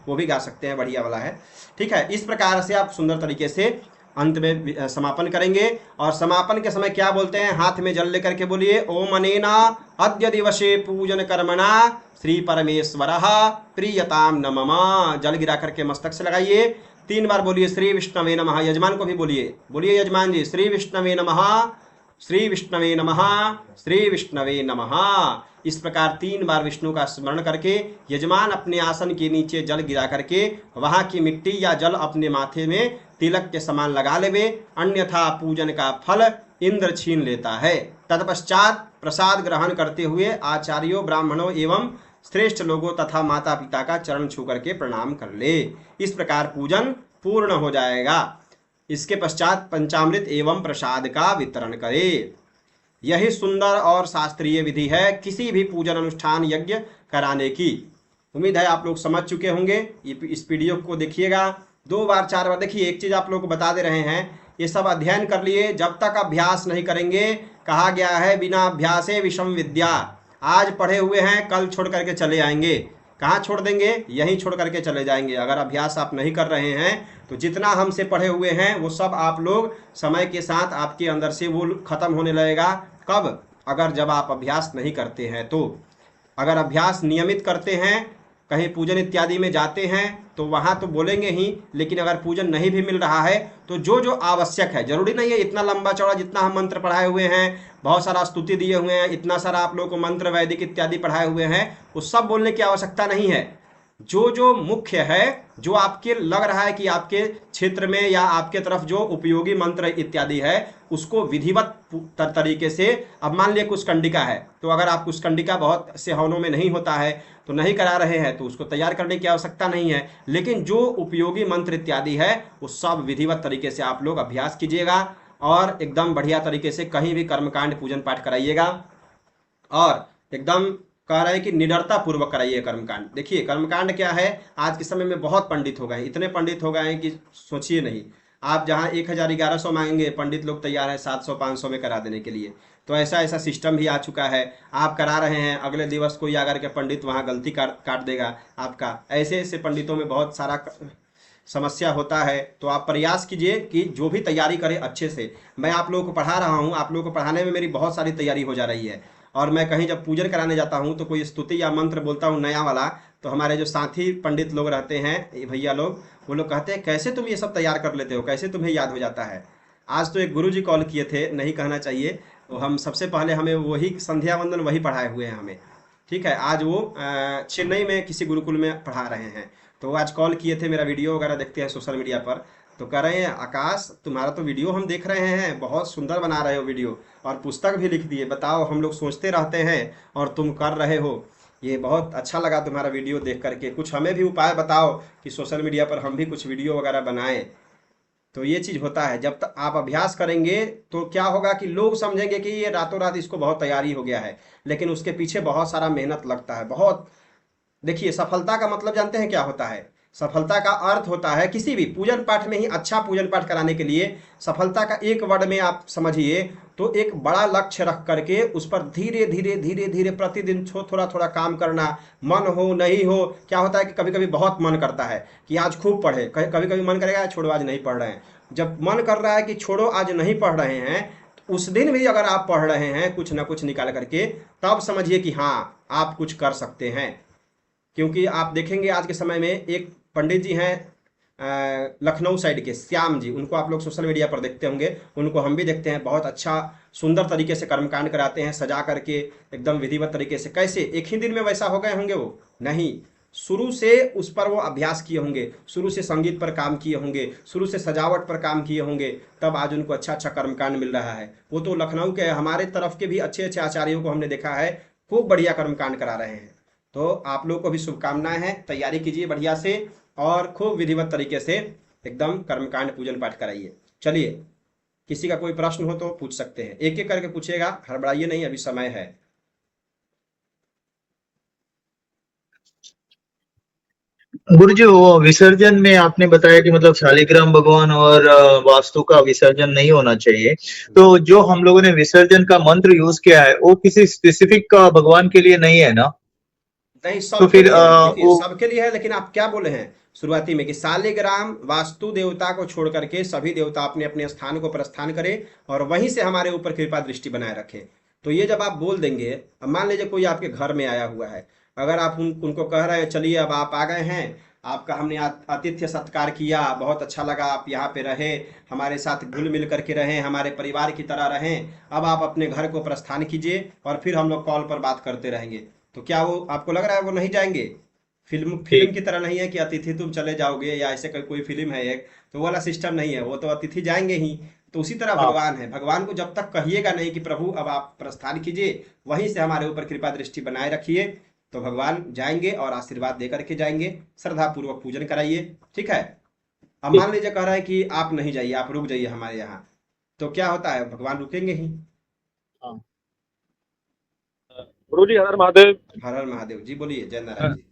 Speaker 1: वो भी गा सकते हैं, बढ़िया वाला है। ठीक है, इस प्रकार से आप सुंदर तरीके से अंत में समापन करेंगे। और समापन के समय क्या बोलते हैं, हाथ में जल लेकर के बोलिए ओम अनेना अद्य दिवसे पूजन कर्मणा श्री परमेश्वरः प्रियताम नमः। जल गिरा करके मस्तक से लगाइए, 3 बार बोलिए श्री विष्णवे नमः। यजमान को भी बोलिए, बोलिए यजमान जी श्री विष्णवे नमः, श्री विष्णवे नमः, श्री विष्णवे नमः। इस प्रकार 3 बार विष्णु का स्मरण करके यजमान अपने आसन के नीचे जल गिरा करके वहां की मिट्टी या जल अपने माथे में तिलक के समान लगा लेवे, अन्यथा पूजन का फल इंद्र छीन लेता है। तत्पश्चात प्रसाद ग्रहण करते हुए आचार्यों, ब्राह्मणों एवं श्रेष्ठ लोगों तथा माता पिता का चरण छू करके प्रणाम कर ले। इस प्रकार पूजन पूर्ण हो जाएगा। इसके पश्चात पंचामृत एवं प्रसाद का वितरण करे। यही सुंदर और शास्त्रीय विधि है किसी भी पूजन अनुष्ठान यज्ञ कराने की। उम्मीद है आप लोग समझ चुके होंगे। इस वीडियो को देखिएगा 2 बार 4 बार। देखिए, एक चीज आप लोग को बता दे रहे हैं, ये सब अध्ययन कर लिए, जब तक अभ्यास नहीं करेंगे, कहा गया है बिना अभ्यासे विषम विद्या। आज पढ़े हुए हैं, कल छोड़ करके चले आएंगे। कहाँ छोड़ देंगे, यहीं छोड़ करके चले जाएंगे। अगर अभ्यास आप नहीं कर रहे हैं तो जितना हमसे पढ़े हुए हैं वो सब आप लोग समय के साथ आपके अंदर से वो खत्म होने लगेगा। कब, अगर जब आप अभ्यास नहीं करते हैं। तो अगर अभ्यास नियमित करते हैं, कहीं पूजन इत्यादि में जाते हैं तो वहाँ तो बोलेंगे ही, लेकिन अगर पूजन नहीं भी मिल रहा है तो जो जो आवश्यक है, जरूरी नहीं है इतना लंबा चौड़ा जितना हम मंत्र पढ़ाए हुए हैं, बहुत सारा स्तुति दिए हुए हैं, इतना सारा आप लोगों को मंत्र वैदिक इत्यादि पढ़ाए हुए हैं, वो सब बोलने की आवश्यकता नहीं है। जो जो मुख्य है, जो आपके लग रहा है कि आपके क्षेत्र में या आपके तरफ जो उपयोगी मंत्र इत्यादि है, उसको विधिवत तरीके से, अब मान लिया कुशकंडिका है, तो अगर आप कुशकंडिका बहुत से हवनों में नहीं होता है तो नहीं करा रहे हैं, तो उसको तैयार करने की आवश्यकता नहीं है। लेकिन जो उपयोगी मंत्र इत्यादि है वो सब विधिवत तरीके से आप लोग अभ्यास कीजिएगा और एकदम बढ़िया तरीके से कहीं भी कर्मकांड पूजन पाठ कराइएगा। और एकदम कह रहे हैं कि निडरता पूर्वक कराइए कर्मकांड। देखिए कर्मकांड क्या है, आज के समय में बहुत पंडित हो गए हैं, इतने पंडित हो गए हैं कि सोचिए नहीं। आप जहाँ 1000 1100 मांगेंगे, पंडित लोग तैयार हैं 700 500 में करा देने के लिए। तो ऐसा ऐसा सिस्टम भी आ चुका है। आप करा रहे हैं, अगले दिवस कोई आकर के पंडित वहाँ गलती काट देगा आपका। ऐसे ऐसे पंडितों में बहुत सारा समस्या होता है। तो आप प्रयास कीजिए कि जो भी तैयारी करें अच्छे से। मैं आप लोगों को पढ़ा रहा हूँ, आप लोगों को पढ़ाने में मेरी बहुत सारी तैयारी हो जा रही है। और मैं कहीं जब पूजन कराने जाता हूँ तो कोई स्तुति या मंत्र बोलता हूँ नया वाला, तो हमारे जो साथी पंडित लोग रहते हैं, ये भैया लोग, वो लोग कहते हैं कैसे तुम ये सब तैयार कर लेते हो, कैसे तुम्हें याद हो जाता है। आज तो एक गुरु जी कॉल किए थे, नहीं कहना चाहिए, तो हम सबसे पहले हमें वही संध्या वंदन वही पढ़ाए हुए हैं हमें। ठीक है, आज वो चेन्नई में किसी गुरुकुल में पढ़ा रहे हैं। तो वो आज कॉल किए थे, मेरा वीडियो वगैरह देखते हैं सोशल मीडिया पर। तो कह रहे हैं आकाश तुम्हारा तो वीडियो हम देख रहे हैं, बहुत सुंदर बना रहे हो वीडियो, और पुस्तक भी लिख दिए, बताओ हम लोग सोचते रहते हैं और तुम कर रहे हो। ये बहुत अच्छा लगा तुम्हारा वीडियो देख करके, कुछ हमें भी उपाय बताओ कि सोशल मीडिया पर हम भी कुछ वीडियो वगैरह बनाएं। तो ये चीज़ होता है, जब तक आप अभ्यास करेंगे तो क्या होगा कि लोग समझेंगे कि ये रातों रात इसको बहुत तैयारी हो गया है, लेकिन उसके पीछे बहुत सारा मेहनत लगता है बहुत। देखिए सफलता का मतलब जानते हैं क्या होता है? सफलता का अर्थ होता है किसी भी पूजन पाठ में ही, अच्छा पूजन पाठ कराने के लिए सफलता का एक वर्ड में आप समझिए तो एक बड़ा लक्ष्य रख करके उस पर धीरे धीरे धीरे धीरे प्रतिदिन थोड़ा थोड़ा काम करना। मन हो नहीं हो, क्या होता है कि कभी कभी बहुत मन करता है कि आज खूब पढ़े, कभी कभी मन करेगा छोड़ो आज नहीं पढ़ रहे हैं। जब मन कर रहा है कि छोड़ो आज नहीं पढ़ रहे हैं, तो उस दिन भी अगर आप पढ़ रहे हैं कुछ ना कुछ निकाल करके, तब समझिए कि हाँ आप कुछ कर सकते हैं। क्योंकि आप देखेंगे आज के समय में एक पंडित जी हैं लखनऊ साइड के, श्याम जी, उनको आप लोग सोशल मीडिया पर देखते होंगे, उनको हम भी देखते हैं, बहुत अच्छा सुंदर तरीके से कर्मकांड कराते हैं सजा करके एकदम विधिवत तरीके से। कैसे एक ही दिन में वैसा हो गए होंगे वो? नहीं, शुरू से उस पर वो अभ्यास किए होंगे, शुरू से संगीत पर काम किए होंगे, शुरू से सजावट पर काम किए होंगे, तब आज उनको अच्छा अच्छा कर्मकांड मिल रहा है। वो तो लखनऊ के हमारे तरफ के भी अच्छे अच्छे आचार्यों को हमने देखा है, खूब बढ़िया कर्मकांड करा रहे हैं। तो आप लोग को भी शुभकामनाएं हैं, तैयारी कीजिए बढ़िया से और खूब विधिवत तरीके से एकदम कर्मकांड पूजन पाठ कराइए। चलिए, किसी का कोई प्रश्न हो तो पूछ सकते हैं, एक एक करके पूछिएगा, हड़बड़ाइए नहीं, अभी समय है।
Speaker 2: गुरुजी, वो विसर्जन में आपने बताया कि मतलब शालिग्राम भगवान और वास्तु का विसर्जन नहीं होना चाहिए। तो जो हम लोगों ने विसर्जन का मंत्र यूज किया है वो किसी स्पेसिफिक भगवान के लिए नहीं है ना?
Speaker 1: नहीं,
Speaker 2: तो
Speaker 1: सबके
Speaker 2: फिर
Speaker 1: लिए है, देखिए
Speaker 2: वो
Speaker 1: सबके लिए है, लेकिन आप क्या बोले हैं शुरुआती में कि शालिग्राम वास्तु देवता को छोड़ करके सभी देवता अपने अपने स्थान को प्रस्थान करें और वहीं से हमारे ऊपर कृपा दृष्टि बनाए रखें। तो ये जब आप बोल देंगे, अब मान लीजिए कोई आपके घर में आया हुआ है, अगर आप उनको कह रहे हैं चलिए अब आप आ गए हैं, आपका हमने आतिथ्य सत्कार किया, बहुत अच्छा लगा, आप यहाँ पे रहे, हमारे साथ घुल मिल करके रहें, हमारे परिवार की तरह रहें, अब आप अपने घर को प्रस्थान कीजिए और फिर हम लोग कॉल पर बात करते रहेंगे। तो क्या वो आपको लग रहा है वो नहीं जाएंगे? फिल्म फिल्म
Speaker 2: ठीक।
Speaker 1: की तरह नहीं है कि अतिथि तुम चले जाओगे, या ऐसे कोई फिल्म है एक, तो वो वाला सिस्टम नहीं है, वो तो अतिथि जाएंगे ही। तो उसी तरह
Speaker 2: हाँ।
Speaker 1: भगवान है, भगवान को जब तक कहिएगा नहीं कि प्रभु अब आप प्रस्थान कीजिए, वहीं से हमारे ऊपर कृपा दृष्टि बनाए रखिए, तो भगवान जाएंगे और आशीर्वाद दे करके जाएंगे। श्रद्धा पूर्वक पूजन कराइए, ठीक है। अब
Speaker 2: ठीक।
Speaker 1: मान लीजिए कह रहा है कि आप नहीं जाइए, आप रुक जाइए हमारे यहाँ, तो क्या होता है, भगवान रुकेंगे ही।
Speaker 2: हाँ।
Speaker 3: गुरु जी हर महादेव।
Speaker 1: हर हर महादेव जी, बोलिए जय नारायण जी।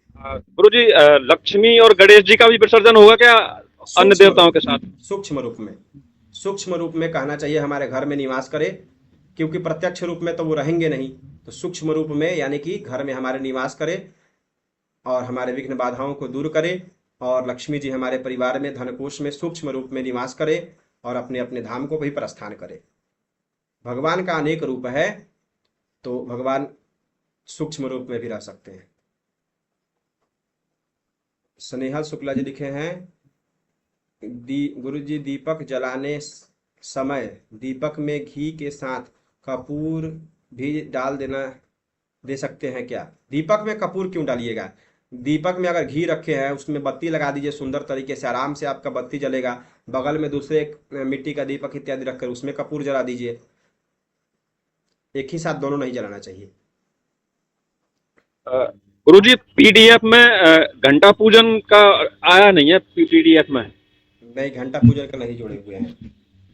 Speaker 3: गुरु जी लक्ष्मी और गणेश जी का भी विसर्जन होगा क्या अन्य
Speaker 1: सूक्ष्म
Speaker 3: देवताओं
Speaker 1: रूप
Speaker 3: के
Speaker 1: में,
Speaker 3: साथ?
Speaker 1: सूक्ष्म रूप में, सूक्ष्म रूप में कहना चाहिए हमारे घर में निवास करे, क्योंकि प्रत्यक्ष रूप में तो वो रहेंगे नहीं। तो सूक्ष्म रूप में यानी कि घर में हमारे निवास करे और हमारे विघ्न बाधाओं को दूर करे, और लक्ष्मी जी हमारे परिवार में धनकोष में सूक्ष्म रूप में निवास करे और अपने अपने धाम को भी प्रस्थान करे। भगवान का अनेक रूप है, तो भगवान सूक्ष्म रूप में भी रह सकते हैं। स्नेहल शुक्ला जी लिखे हैं, गुरु जी दीपक जलाने समय दीपक में घी के साथ कपूर भी डाल दे सकते हैं क्या? दीपक में कपूर क्यों डालिएगा? दीपक में अगर घी रखे हैं उसमें बत्ती लगा दीजिए सुंदर तरीके से, आराम से आपका बत्ती जलेगा। बगल में दूसरे एक मिट्टी का दीपक इत्यादि रखकर उसमें कपूर जला दीजिए। एक ही साथ दोनों नहीं जलाना चाहिए।
Speaker 3: गुरुजी पीडीएफ में घंटा पूजन का आया नहीं है पीडीएफ में।
Speaker 1: नहीं, घंटा पूजन का नहीं जोड़े हुए हैं।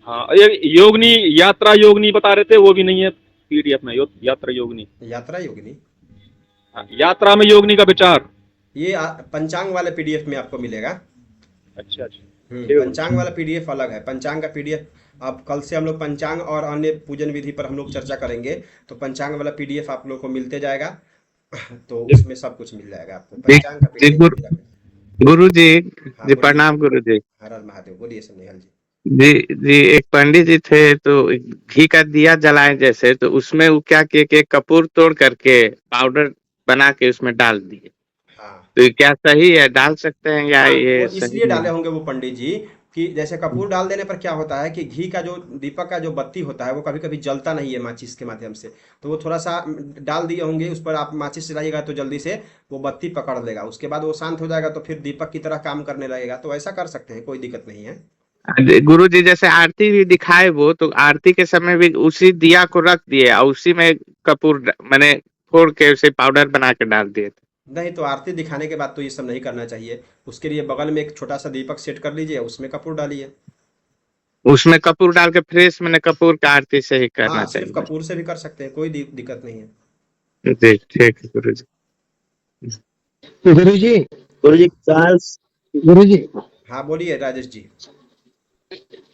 Speaker 3: हाँ, ये योगनी यात्रा योगनी बता रहे थे, वो भी नहीं है पीडीएफ में। यात्रा योगनी,
Speaker 1: यात्रा योगिनी,
Speaker 3: हाँ, यात्रा में योगनी का विचार।
Speaker 1: ये पंचांग वाले पीडीएफ में आपको मिलेगा।
Speaker 3: अच्छा अच्छा, ठीक है।
Speaker 1: पंचांग वाला पीडीएफ अलग है। पंचांग का पीडीएफ अब कल से हम लोग पंचांग और अन्य पूजन विधि पर हम लोग चर्चा करेंगे, तो पंचांग वाला पीडीएफ आप लोग को मिलते जाएगा। तो उसमें सब कुछ मिल जाएगा आपको।
Speaker 2: जी
Speaker 1: पंचांग का
Speaker 2: जी
Speaker 1: पीडीएफ।
Speaker 2: गुरु जी।
Speaker 1: हाँ
Speaker 2: जी
Speaker 1: बोलिए।
Speaker 2: प्रणाम गुरु जी।
Speaker 1: हर हर महादेव। बोलिए सन्निहल जी।
Speaker 2: जी जी, एक पंडित जी थे तो घी का दिया जलाए जैसे, तो उसमें वो क्या किए कि कपूर तोड़ करके पाउडर बना के उसमें डाल दिए।
Speaker 1: हाँ,
Speaker 2: तो ये क्या सही है, डाल सकते हैं या
Speaker 1: हाँ, वो
Speaker 2: ये सही
Speaker 1: इसलिए
Speaker 2: नहीं
Speaker 1: डाले होंगे वो पंडित जी कि जैसे कपूर डाल देने पर क्या होता है कि घी का जो दीपक का जो बत्ती होता है वो कभी कभी जलता नहीं है माचिस के माध्यम से। तो वो थोड़ा सा डाल दिए होंगे उस पर, आप माचिस चलाइएगा तो जल्दी से वो बत्ती पकड़ लेगा, उसके बाद वो शांत हो जाएगा तो फिर दीपक की तरह काम करने लगेगा। तो ऐसा कर सकते हैं, कोई दिक्कत नहीं है।
Speaker 2: है। गुरु जी जैसे आरती भी दिखाए वो, तो आरती के समय भी उसी दिया को रख दिए और उसी में मैंने फोड़ के उसे पाउडर बना के डाल दिए थे।
Speaker 1: नहीं, तो आरती दिखाने के बाद तो ये सब नहीं करना चाहिए। उसके लिए बगल में एक छोटा सा दीपक सेट कर लीजिए, उसमें कपूर डालिए।
Speaker 2: उसमें कपूर डाल के फ्रेश मैंने कपूर का आरती से ही करना
Speaker 1: हाँ, सिर्फ
Speaker 2: चाहिए।
Speaker 1: कपूर से भी कर सकते हैं, कोई दिक्कत नहीं है।
Speaker 2: जी ठीक है गुरु जी।
Speaker 4: गुरु जी,
Speaker 2: गुरु जी चार्ल्स।
Speaker 4: गुरु जी,
Speaker 1: हाँ बोलिए राजेश जी।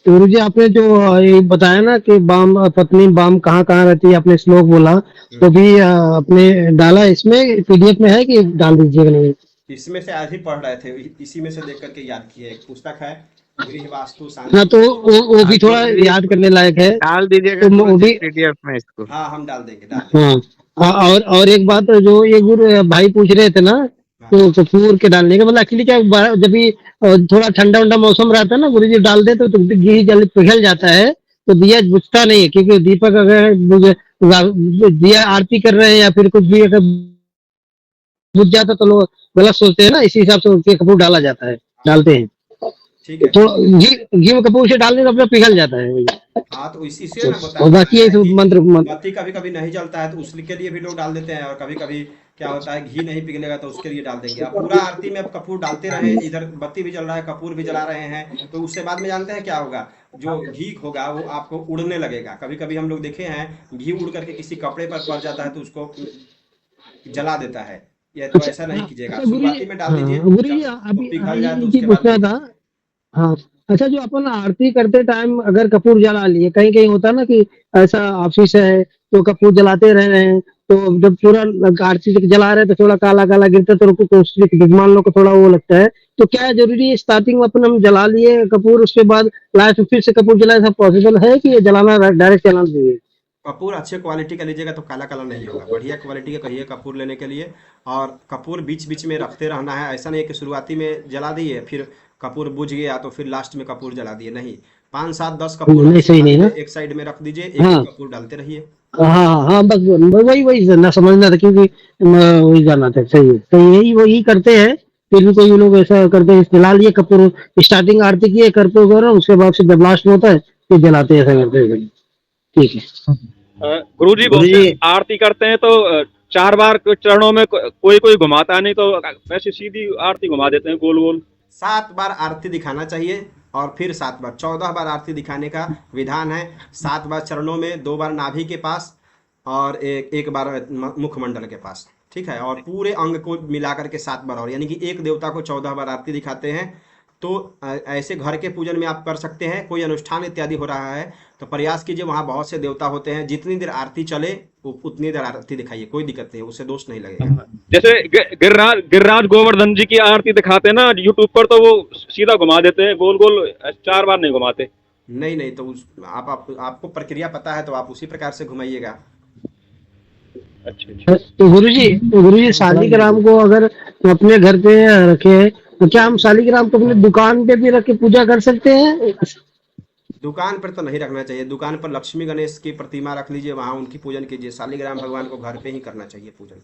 Speaker 4: गुरु जी, आपने जो ये बताया ना कि बाम पत्नी बाम कहाँ कहाँ रहती है, आपने श्लोक बोला तो भी आपने डाला इसमें पीडीएफ में है कि डाल दीजिएगा नहीं?
Speaker 1: इसमें से आज ही पढ़ रहे थे, इसी में से देख करके याद किए। एक पुस्तक है गृह वास्तु
Speaker 4: हाँ,
Speaker 1: शांति।
Speaker 4: तो वो भी थोड़ा याद करने लायक है।
Speaker 2: डाल दीजिएगा
Speaker 4: तो
Speaker 2: गुरु
Speaker 4: वो
Speaker 2: जी
Speaker 4: भी,
Speaker 2: पीडीएफ में इसको।
Speaker 1: हाँ हम डाल देंगे, डाल देंगे।
Speaker 4: हाँ। और एक बात जो ये गुरु भाई पूछ रहे थे ना,
Speaker 1: हाँ,
Speaker 4: तो कपूर के डालने का मतलब एक्चुअली क्या जब भी थोड़ा ठंडा ठंडा मौसम रहता है ना गुरु जी, डाल दे तो घी जल्दी पिघल जाता है, तो दिया बुझता नहीं है। क्योंकि दीपक अगर दिया आरती कर रहे हैं या फिर कुछ भी अगर बुझ जाता तो लोग गलत सोचते हैं ना, इसी हिसाब से उसके कपूर डाला जाता है, डालते हैं।
Speaker 1: ठीक है।
Speaker 4: तो घी में कपूर से डालने से अपना पिघल जाता है।
Speaker 1: हाँ, तो इसीलिए ना
Speaker 4: और बाकी ये
Speaker 1: बताया कि
Speaker 4: मंत्र
Speaker 1: बत्ती कभी कभी नहीं जलता है तो उसके लिए भी लोग डाल देते हैं, और कभी कभी क्या होता है घी नहीं पिघलेगा तो उसके लिए डाल देंगे। आप पूरा आरती में आप कपूर डालते रहे, इधर बत्ती भी जल रहा है कपूर भी जला रहे हैं, तो उससे बाद में जानते हैं क्या होगा, जो घी होगा वो आपको उड़ने लगेगा। कभी कभी हम लोग देखे हैं घी उड़ करके किसी कपड़े पर पड़ जाता है तो उसको जला देता है। ये तो
Speaker 4: अच्छा,
Speaker 1: ऐसा नहीं
Speaker 4: हाँ,
Speaker 1: कीजिएगा,
Speaker 4: अच्छा गुरु
Speaker 1: शुरुआती
Speaker 4: जी,
Speaker 1: में डाल
Speaker 4: हाँ
Speaker 1: दीजिए,
Speaker 4: गुरु जी,
Speaker 1: जब वो
Speaker 4: अभी
Speaker 1: पिघल जाए तो
Speaker 4: ये
Speaker 1: उसके बाद
Speaker 4: पूछना
Speaker 1: नहीं
Speaker 4: था।
Speaker 1: कीजिए।
Speaker 4: हाँ, अच्छा, जो अपन आरती करते टाइम अगर कपूर जला लिए, कहीं कहीं होता है ना कि ऐसा ऑफिस है तो कपूर जलाते रह रहे हैं, तो जब पूरा आरती जला रहे हैं तो थोड़ा काला काला गिरता है, तो विद्वान लोग को थोड़ा वो लगता है। तो क्या जरूरी है स्टार्टिंग में अपन हम जला लिए कपूर, उसके बाद लास्ट में फिर से कपूर जलाए, सब पॉसिबल है कि ये जलाना डायरेक्ट जलाना चाहिए?
Speaker 1: कपूर अच्छे क्वालिटी का लीजिएगा तो काला काला नहीं होगा, बढ़िया क्वालिटी का कहिए कपूर लेने के लिए। और कपूर बीच बीच में रखते रहना है, ऐसा नहीं है कि शुरुआती में जला दिए फिर कपूर बुझ गया तो फिर लास्ट में कपूर जला दिए, नहीं। 5 7 10 कपूर
Speaker 4: नहीं,
Speaker 1: अच्छे
Speaker 4: सही नहीं
Speaker 1: वाले
Speaker 4: ना।
Speaker 1: एक साइड में रख दीजिए, एक
Speaker 4: हाँ,
Speaker 1: एक कपूर डालते रहिए।
Speaker 4: हाँ, हाँ, हाँ, बस वही वही ना समझना था, क्योंकि वही जाना था। सही है, तो यही वही करते हैं। फिर भी कोई लोग ऐसा करते हैं, जला लिए कपूर, स्टार्टिंग आरती की है कपूर वगैरह, उसके बाद से जब लास्ट में होता है फिर जलाते हैं, ऐसा करते हैं। ठीक है।
Speaker 3: गुरुजी
Speaker 2: गुरु
Speaker 3: बहुत से
Speaker 2: जी
Speaker 3: आरती करते हैं तो 4 बार चरणों में कोई कोई घुमाता नहीं, तो वैसे सीधी आरती घुमा देते हैं गोल गोल।
Speaker 1: 7 बार आरती दिखाना चाहिए और फिर 7 बार, 14 बार आरती दिखाने का विधान है। 7 बार चरणों में, 2 बार नाभि के पास और एक बार मुखमंडल के पास, ठीक है। और पूरे अंग को मिलाकर के 7 बार, और यानी कि एक देवता को 14 बार आरती दिखाते हैं। तो ऐसे घर के पूजन में आप कर सकते हैं। कोई अनुष्ठान इत्यादि हो रहा है तो प्रयास कीजिए, वहाँ बहुत से देवता होते हैं, जितनी देर आरती चले उतनी देर आरती दिखाइए, कोई दिक्कत नहीं है, उससे दोष नहीं लगेगा।
Speaker 3: जैसे गिरिराज गोवर्धन जी की आरती दिखाते हैं ना यूट्यूब पर, तो वो सीधा घुमा देते हैं गोल गोल, 4 बार नहीं घुमाते।
Speaker 1: नहीं नहीं, तो आपको प्रक्रिया पता है तो आप उसी प्रकार से घुमाइएगा।
Speaker 3: अच्छा अच्छा।
Speaker 4: तो गुरु जी, शालिग्राम को अगर हम अपने घर पे रखे, तो क्या हम शालिग्राम को अपने दुकान पे भी रख के पूजा कर सकते हैं?
Speaker 1: दुकान पर तो नहीं रखना चाहिए, दुकान पर लक्ष्मी गणेश की प्रतिमा रख लीजिए, वहां उनकी पूजन कीजिए। शालिग्राम भगवान को घर पे ही करना चाहिए पूजन।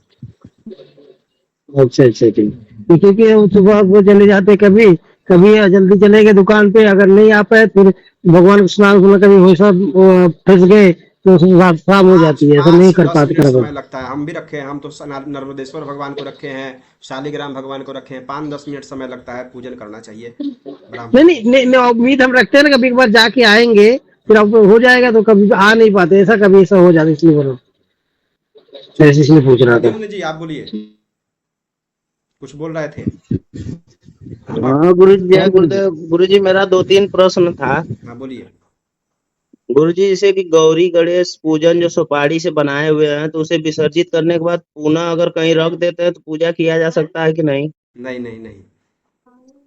Speaker 4: अच्छा अच्छा, ठीक। क्योंकि वो सुबह वो चले जाते कभी कभी जल्दी चले गए दुकान पे, अगर नहीं आ पाए फिर भगवान को स्नान करना, कभी वो सब फंस गए तो उसमें रात शाम हो
Speaker 1: पाँच
Speaker 4: जाती है, ऐसा
Speaker 1: पाँच
Speaker 4: नहीं
Speaker 1: से
Speaker 4: कर
Speaker 1: दस
Speaker 4: पाते
Speaker 1: मिनट
Speaker 4: कर
Speaker 1: समय लगता है। हम भी रखे हैं, हम तो नर्मदेश्वर भगवान को रखे हैं, शालिग्राम भगवान को रखे हैं। 5-10 मिनट समय लगता है, पूजन करना चाहिए
Speaker 4: नहीं
Speaker 1: ब्राह्मण
Speaker 4: नहीं
Speaker 1: को।
Speaker 4: नहीं, नहीं उम्मीद हम रखते हैं ना, कभी एक बार जाके आएंगे फिर अब हो जाएगा, तो कभी आ नहीं पाते, ऐसा कभी ऐसा हो जाता है, इसलिए बोलो, ऐसे इसलिए पूछ रहा था।
Speaker 1: प्रद्युम्न जी आप बोलिए, कुछ बोल रहे थे।
Speaker 5: हाँ गुरु जी, जय गुरुदेव। गुरु जी, मेरा 2-3 प्रश्न था।
Speaker 1: हाँ बोलिए।
Speaker 5: गुरु जी, जैसे कि गौरी गणेश पूजन जो सुपारी से बनाए हुए हैं, तो उसे विसर्जित करने के बाद पुनः अगर कहीं रख देते हैं तो पूजा किया जा सकता है कि नहीं?
Speaker 1: नहीं नहीं नहीं,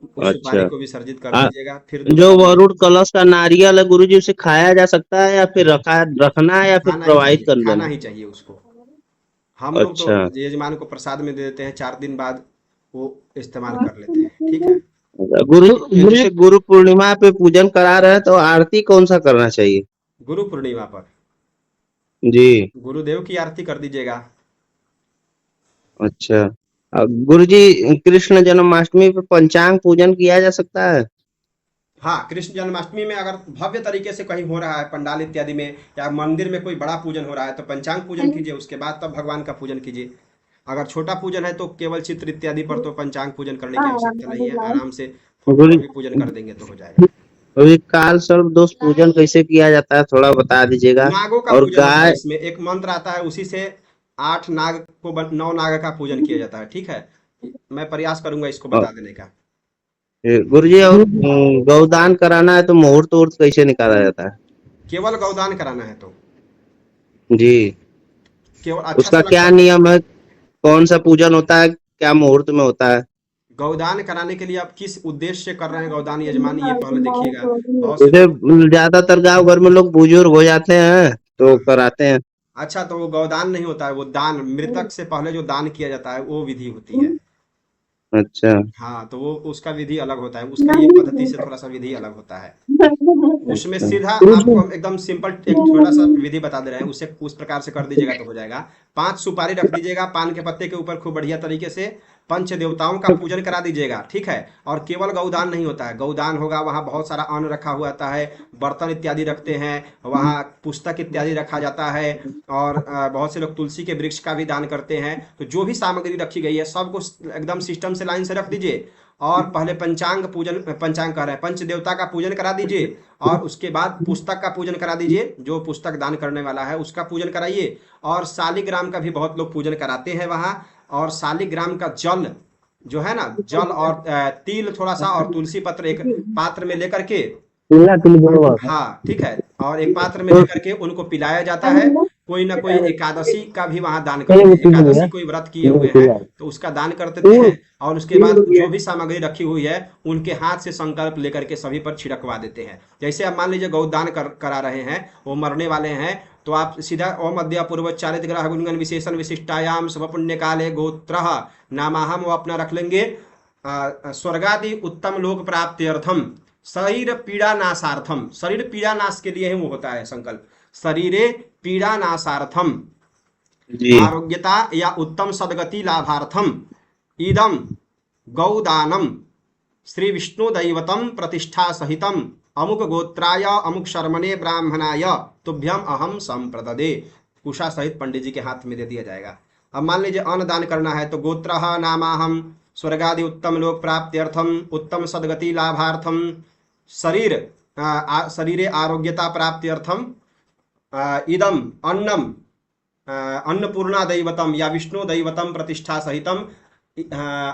Speaker 1: उस सुपारी
Speaker 5: अच्छा।
Speaker 1: को विसर्जित कर
Speaker 5: आ,
Speaker 1: दीजिएगा, फिर
Speaker 5: जो
Speaker 1: दोबारा
Speaker 5: वरुण कलश का नारियल है गुरु जी, उसे खाया जा सकता है या फिर रखना है या फिर
Speaker 1: खाना ही
Speaker 5: प्रवाहित
Speaker 1: चाहिए,
Speaker 5: कर
Speaker 1: खाना
Speaker 5: देना?
Speaker 1: ही चाहिए उसको। हम लोग तो
Speaker 5: अच्छा।
Speaker 1: यजमान को प्रसाद में दे देते हैं, 4 दिन बाद वो इस्तेमाल कर लेते हैं। ठीक है।
Speaker 5: गुरु
Speaker 4: तो
Speaker 5: जी,
Speaker 4: गुरु जी,
Speaker 5: जैसे गुरु पूर्णिमा पे पूजन करा रहे हैं तो आरती कौन सा करना चाहिए?
Speaker 1: गुरु पूर्णिमा पर
Speaker 5: जी।
Speaker 1: गुरुदेव की आरती कर दीजिएगा।
Speaker 5: अच्छा। गुरु जी, कृष्ण जन्माष्टमी पे पंचांग पूजन किया जा सकता है?
Speaker 1: हाँ, कृष्ण जन्माष्टमी में अगर भव्य तरीके से कहीं हो रहा है पंडाल इत्यादि में, या मंदिर में कोई बड़ा पूजन हो रहा है, तो पंचांग पूजन कीजिए, उसके बाद तब भगवान का पूजन कीजिए। अगर छोटा पूजन है तो केवल चित्र इत्यादि पर तो पंचांग पूजन करने की आवश्यकता नहीं है, आराम से फोटो
Speaker 5: गुरु
Speaker 1: पर भी पूजन कर देंगे तो हो जाएगा।
Speaker 5: गुरु जी, काल सर्प दोष पूजन कैसे किया जाता है, थोड़ा बता दीजिएगा।
Speaker 1: नागों का
Speaker 5: और
Speaker 1: पूजन होता है
Speaker 5: गाय।
Speaker 1: इसमें, एक मंत्र आता है, उसी से 8 नाग को 9 नाग का पूजन किया जाता है। ठीक है, मैं प्रयास करूंगा इसको बता देने का।
Speaker 5: गुरु जी, और गौदान कराना है तो मुहूर्त उहूर्त कैसे निकाला जाता है?
Speaker 1: केवल गौदान कराना है तो
Speaker 5: जी।
Speaker 1: केवल अच्छा
Speaker 5: उसका
Speaker 1: सा
Speaker 5: क्या
Speaker 1: लगता है।
Speaker 5: नियम है? कौन सा पूजन होता है, क्या मुहूर्त में होता है?
Speaker 1: गौदान कराने के लिए आप किस उद्देश्य से कर रहे हैं गौदान यजमान, ये पहले देखिएगा। बहुत से
Speaker 5: जैसे
Speaker 1: लोग,
Speaker 5: ज्यादातर गांव घर में लोग बुजुर्ग हो जाते हैं तो
Speaker 1: हाँ,
Speaker 5: कराते हैं।
Speaker 1: अच्छा तो वो गौदान नहीं होता है, वो दान, मृतक से पहले जो दान किया जाता है वो विधि होती है।
Speaker 5: अच्छा।
Speaker 1: हाँ, तो वो उसका विधि अलग होता है, उसका ये पद्धति से थोड़ा सा विधि अलग होता है। उसमें
Speaker 5: अच्छा।
Speaker 1: सीधा
Speaker 4: गुरु जी,
Speaker 1: आपको हम एकदम सिंपल एक थोड़ा सा विधि बता दे रहे हैं, उसे उस प्रकार से कर दीजिएगा तो हो जाएगा। 5 सुपारी रख दीजिएगा पान के पत्ते के ऊपर, खूब बढ़िया तरीके से पंच देवताओं का पूजन करा दीजिएगा। ठीक है। और केवल गौदान नहीं होता है, गौदान होगा वहाँ बहुत सारा अन्न रखा हुआ आता है, बर्तन इत्यादि रखते हैं वहाँ, पुस्तक इत्यादि रखा जाता है, और बहुत से लोग तुलसी के वृक्ष का भी दान करते हैं। तो जो भी सामग्री रखी गई है सबको एकदम सिस्टम से लाइन से रख दीजिए, और पहले पंचांग कह रहे हैं, पंच देवता का पूजन करा दीजिए, और उसके बाद पुस्तक का पूजन करा दीजिए, जो पुस्तक दान करने वाला है उसका पूजन कराइए। और शालिग्राम का भी बहुत लोग पूजन कराते हैं वहाँ। और शालिग्राम का जल जो है ना, जल और तिल थोड़ा सा और तुलसी पत्र एक पात्र में लेकर के,
Speaker 4: पिल्ला पिल्ली बोलो।
Speaker 1: हाँ ठीक है, और एक पात्र में लेकर के उनको पिलाया जाता है। कोई ना कोई एकादशी का भी वहाँ दान करते हैं, एकादशी कोई व्रत किए हुए हैं तो उसका दान कर देते हैं। और उसके बाद जो भी सामग्री रखी हुई है उनके हाथ से संकल्प लेकर के सभी पर छिड़कवा देते हैं। जैसे आप मान लीजिए गौदान करा रहे हैं, वो मरने वाले हैं, तो आप सीधा ओम अद्या पूर्वोच्चारित ग्रह गुणगण विशेषण विशिष्टायाम शुभ पुण्य काले गोत्र नामाहम, वो अपना रख लेंगे। स्वर्गादि उत्तम लोक प्राप्त्यर्थम शरीर पीड़ा नाशार्थम, शरीर पीड़ा नाश के लिए ही वो होता है संकल्प। शरीरे पीड़ा नाशार्थम
Speaker 5: जी।
Speaker 1: आरोग्यता या उत्तम सदगति लाभार्थम इदम गौदानम श्री विष्णु दैवतम प्रतिष्ठा सहितम अमुक गोत्राय अमुक शर्मणे ब्राह्मणाय तुभ्यम अहम संप्रददे, कुशा सहित पंडित जी के हाथ में दे दिया जाएगा। अब मान लीजिए अन्न दान करना है तो गोत्र नामाहम स्वर्गादि उत्तम लोक प्राप्त्यर्थम उत्तम सदगति लाभार्थम शरीरे आरोग्यता प्राप्त्यर्थम इदम अन्नम अन्नपूर्णा दैवतम या विष्णु दैवतम प्रतिष्ठा सहितम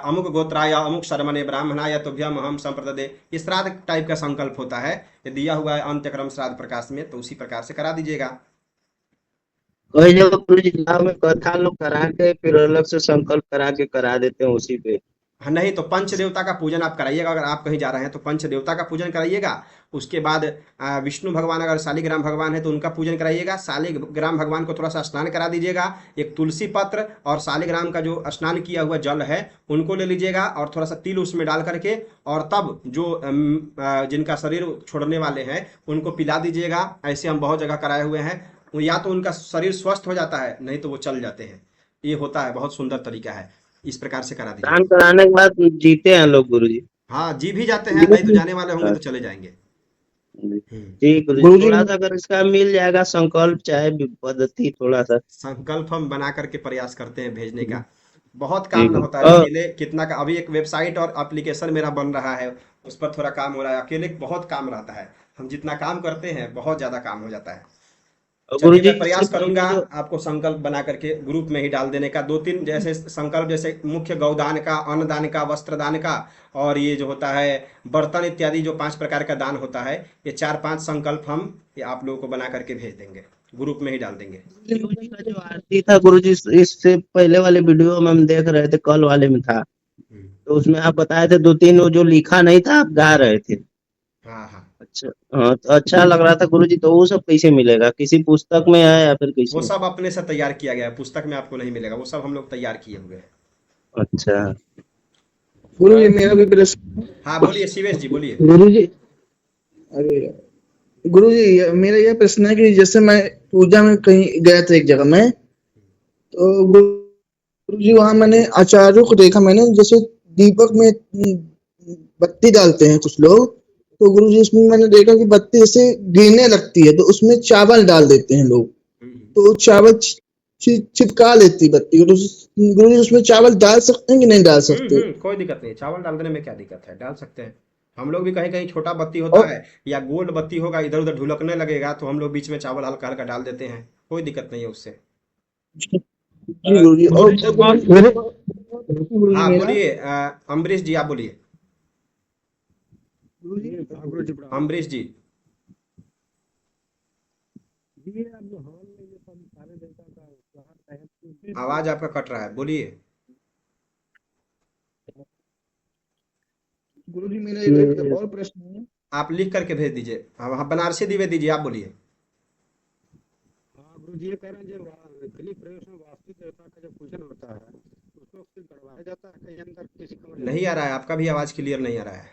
Speaker 1: अमुक गोत्राय अमुक शर्मणे ब्राह्मणाय तुभ्यम अहम संप्रददे। इस श्राद्ध टाइप का संकल्प होता है, ये दिया हुआ है अंत्यक्रम श्राद्ध प्रकाश में, तो उसी प्रकार से करा दीजिएगा।
Speaker 5: कई जगह गुरु जी गाँव में कथा लोग करा के फिर अलग से संकल्प करा के करा देते हैं उसी पे।
Speaker 1: हाँ, नहीं तो पंच देवता का पूजन आप कराइएगा, अगर आप कहीं जा रहे हैं तो पंच देवता का पूजन कराइएगा। उसके बाद विष्णु भगवान, अगर शालिग्राम भगवान है तो उनका पूजन कराइएगा। शालिग्राम भगवान को थोड़ा सा स्नान करा दीजिएगा, एक तुलसी पत्र और शालिग्राम का जो स्नान किया हुआ जल है उनको ले लीजिएगा, और थोड़ा सा तिल उसमें डाल करके, और तब जो जिनका शरीर छोड़ने वाले हैं उनको पिला दीजिएगा। ऐसे हम बहुत जगह कराए हुए हैं, या तो उनका शरीर स्वस्थ हो जाता है, नहीं तो वो चल जाते हैं। ये होता है, बहुत सुंदर तरीका है। इस प्रकार से करा दीजिए।
Speaker 5: दान कराने के बाद जीते हैं लोग गुरुजी।
Speaker 1: हाँ, जी भी जाते हैं, नहीं तो जाने वाले होंगे तो चले जाएंगे।
Speaker 5: जी गुरुजी,
Speaker 4: गुरुजी
Speaker 5: थोड़ा सा अगर इसका मिल जाएगा संकल्प चाहे पद्धति थोड़ा सा।
Speaker 1: संकल्प हम बना करके प्रयास करते हैं भेजने का। बहुत
Speaker 5: जी
Speaker 1: काम होता है
Speaker 5: और
Speaker 1: अकेले, कितना का अभी एक वेबसाइट और एप्लीकेशन मेरा बन रहा है, उस पर थोड़ा काम हो रहा है। अकेले बहुत काम रहता है, हम जितना काम करते हैं बहुत ज्यादा काम हो जाता है। चलिए,
Speaker 5: गुरुजी
Speaker 1: मैं
Speaker 5: इससे
Speaker 1: प्रयास करूंगा
Speaker 5: पहले जो
Speaker 1: आपको संकल्प बना करके ग्रुप में ही डाल देने का। दो तीन जैसे संकल्प, जैसे मुख्य गौदान का, अन्नदान का, वस्त्रदान का, और ये जो होता है बर्तन इत्यादि, जो 5 प्रकार का दान होता है, ये 4-5 संकल्प हम ये आप लोगों को बना करके भेज देंगे, ग्रुप में ही डाल देंगे।
Speaker 5: शिव जी का जो आरती था गुरुजी, इससे पहले वाले वीडियो में हम देख रहे थे, कल वाले में था,
Speaker 1: हम्म,
Speaker 5: तो उसमें आप बताए थे 2-3 वो जो लिखा नहीं था, आप गा रहे थे।
Speaker 1: हाँ हाँ,
Speaker 5: अच्छा, हाँ, तो अच्छा लग रहा था गुरुजी। तो वो सब कैसे मिलेगा, किसी पुस्तक में है या फिर
Speaker 1: वो
Speaker 5: कैसे?
Speaker 1: सब अपने से तैयार किया गया है, पुस्तक में आपको नहीं मिलेगा, वो सब हम लोग तैयार किए हुए हैं।
Speaker 5: अच्छा
Speaker 6: गुरु जी मेरा भी प्रश्न।
Speaker 1: हाँ बोलिए शिवेश जी, बोलिए।
Speaker 4: गुरुजी
Speaker 6: अरे गुरु जी, मेरा यह प्रश्न है कि जैसे मैं पूजा में कहीं गया था एक जगह में, तो गुरु जी वहां मैंने आचार्यों को देखा, मैंने जैसे दीपक में बत्ती डालते हैं कुछ लोग, तो गुरु जी उसमें मैंने देखा कि बत्ती जैसे गिरने लगती है तो उसमें चावल डाल देते हैं लोग, तो चावल चिपका लेती बत्ती को, तो गुरु जी उसमें चावल डाल सकते हैं कि नहीं डाल सकते?
Speaker 1: कोई दिक्कत नहीं, चावल डाल देने में क्या दिक्कत है, डाल सकते हैं। हम लोग भी कहीं कहीं छोटा बत्ती होता
Speaker 6: और
Speaker 1: है या गोल बत्ती होगा, इधर उधर ढुलकने लगेगा, तो हम लोग बीच में चावल हल्का हल्का डाल देते हैं, कोई दिक्कत नहीं है उससे।
Speaker 6: जी गुरु जी, और
Speaker 3: एक बात
Speaker 6: गुरु जी
Speaker 1: हाँ
Speaker 6: मेरा
Speaker 1: बोलिए, अम्बरीश जी आप बोलिए।
Speaker 6: गुरु जी
Speaker 1: अम्बरीश जी, आवाज आपका कट रहा है, बोलिए।
Speaker 6: गुरु जी मेरा एक और प्रश्न है।
Speaker 1: आप लिख करके भेज दीजिए। हाँ, बनारसी द्विवेदी जी आप बोलिए।
Speaker 7: हाँ गुरु जी, ये कह रहे हैं जो गृह प्रवेश में वास्तु देवता का जो पूजन होता है, उसको फिर गड़वाया जाता है कहीं अंदर किसी कमरे में?
Speaker 1: नहीं आ रहा है, आपका भी आवाज क्लियर नहीं आ रहा है।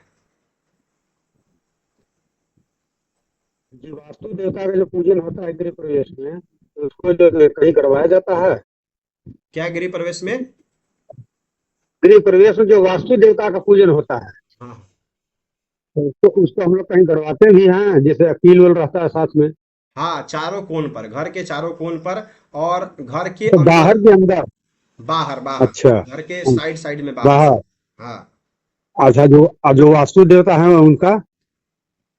Speaker 7: जी, वास्तु देवता का जो पूजन होता है गृह प्रवेश में, तो उसको जो कहीं गड़वाया जाता है?
Speaker 1: क्या गृह प्रवेश में?
Speaker 7: गृह प्रवेश में जो वास्तु देवता का पूजन होता है,
Speaker 1: हाँ
Speaker 7: तो उसको हम लोग कहीं गड़वाते भी हैं, जैसे अकील वल रहता है साथ में,
Speaker 1: हाँ, चारों कोण पर, घर के चारों कोण पर, और घर के
Speaker 7: तो
Speaker 1: अंदर,
Speaker 7: बाहर के अंदर?
Speaker 1: बाहर बाहर,
Speaker 7: अच्छा,
Speaker 1: घर के साइड साइड में बाहर।
Speaker 7: बाहर।
Speaker 1: हाँ,
Speaker 7: अच्छा, जो जो वास्तु देवता है उनका?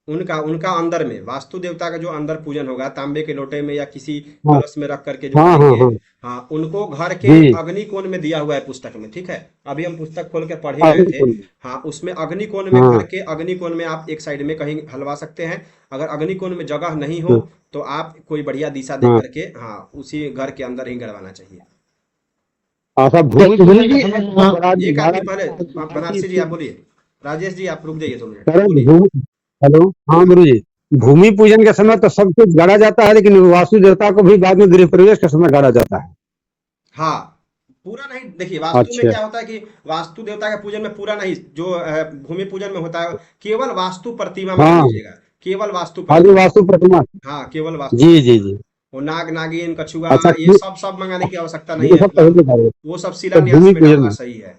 Speaker 1: उनका उनका अंदर में, वास्तु देवता का जो अंदर पूजन होगा, तांबे के लोटे में या किसी
Speaker 7: हाँ
Speaker 1: कलश में रख करके जो
Speaker 7: हाँ हाँ
Speaker 1: करेंगे,
Speaker 7: हाँ
Speaker 1: हाँ, उनको घर के
Speaker 7: जी,
Speaker 1: अग्नि कोण में दिया हुआ है पुस्तक में, ठीक है। अभी हम पुस्तक खोल के पढ़ ही
Speaker 7: हाँ
Speaker 1: रहे थे।
Speaker 7: बिल्कुल,
Speaker 1: हाँ, उसमें अग्नि कोण में, घर
Speaker 7: हाँ
Speaker 1: के अग्नि कोण में आप एक साइड में कहीं हलवा सकते हैं। अगर अग्नि कोण में जगह नहीं हो
Speaker 7: हाँ
Speaker 1: तो आप कोई बढ़िया दिशा दे
Speaker 7: हाँ।
Speaker 1: करके, हाँ, उसी घर के अंदर ही गड़वाना चाहिए।
Speaker 7: अच्छा, भूमि
Speaker 4: गुरु
Speaker 7: पूजन
Speaker 4: जी
Speaker 7: के समय तो बड़ा
Speaker 1: एक
Speaker 7: बड़ा
Speaker 1: आदमी पहले, बनारसी जी आप बोलिए। राजेश जी आप रुक जाइए 2 मिनट,
Speaker 7: कह रहे हैं
Speaker 1: बोलिए।
Speaker 7: भूमि, हेलो, हाँ गुरु जी,
Speaker 1: हाँ
Speaker 7: भूमि पूजन के समय तो सब कुछ गाड़ा जाता है, लेकिन वास्तु देवता को भी बाद में गृह प्रवेश के समय गाड़ा जाता है?
Speaker 1: हाँ, पूरा नहीं, देखिए वास्तु में
Speaker 7: अच्छा,
Speaker 1: क्या होता है कि वास्तु देवता के पूजन में पूरा नहीं, जो भूमि पूजन में होता है केवल वास्तु प्रतिमा मान
Speaker 7: हाँ,
Speaker 1: लीजिएगा, केवल वास्तु
Speaker 7: खाली
Speaker 1: प्रतिमा।
Speaker 7: वास्तु प्रतिमा?
Speaker 1: हाँ, केवल वास्तु
Speaker 7: जी जी
Speaker 1: प्रतिमा।
Speaker 7: जी।
Speaker 1: वो नाग नागिन कछुआ
Speaker 7: अच्छा,
Speaker 1: ये सब सब मंगाने की आवश्यकता नहीं
Speaker 7: ये
Speaker 1: है,
Speaker 7: सब पहले था,
Speaker 1: वो सब
Speaker 7: तो
Speaker 1: शिलान्यास
Speaker 7: भूमि
Speaker 1: में
Speaker 7: पूजन
Speaker 1: डालना
Speaker 7: में?
Speaker 1: सही है।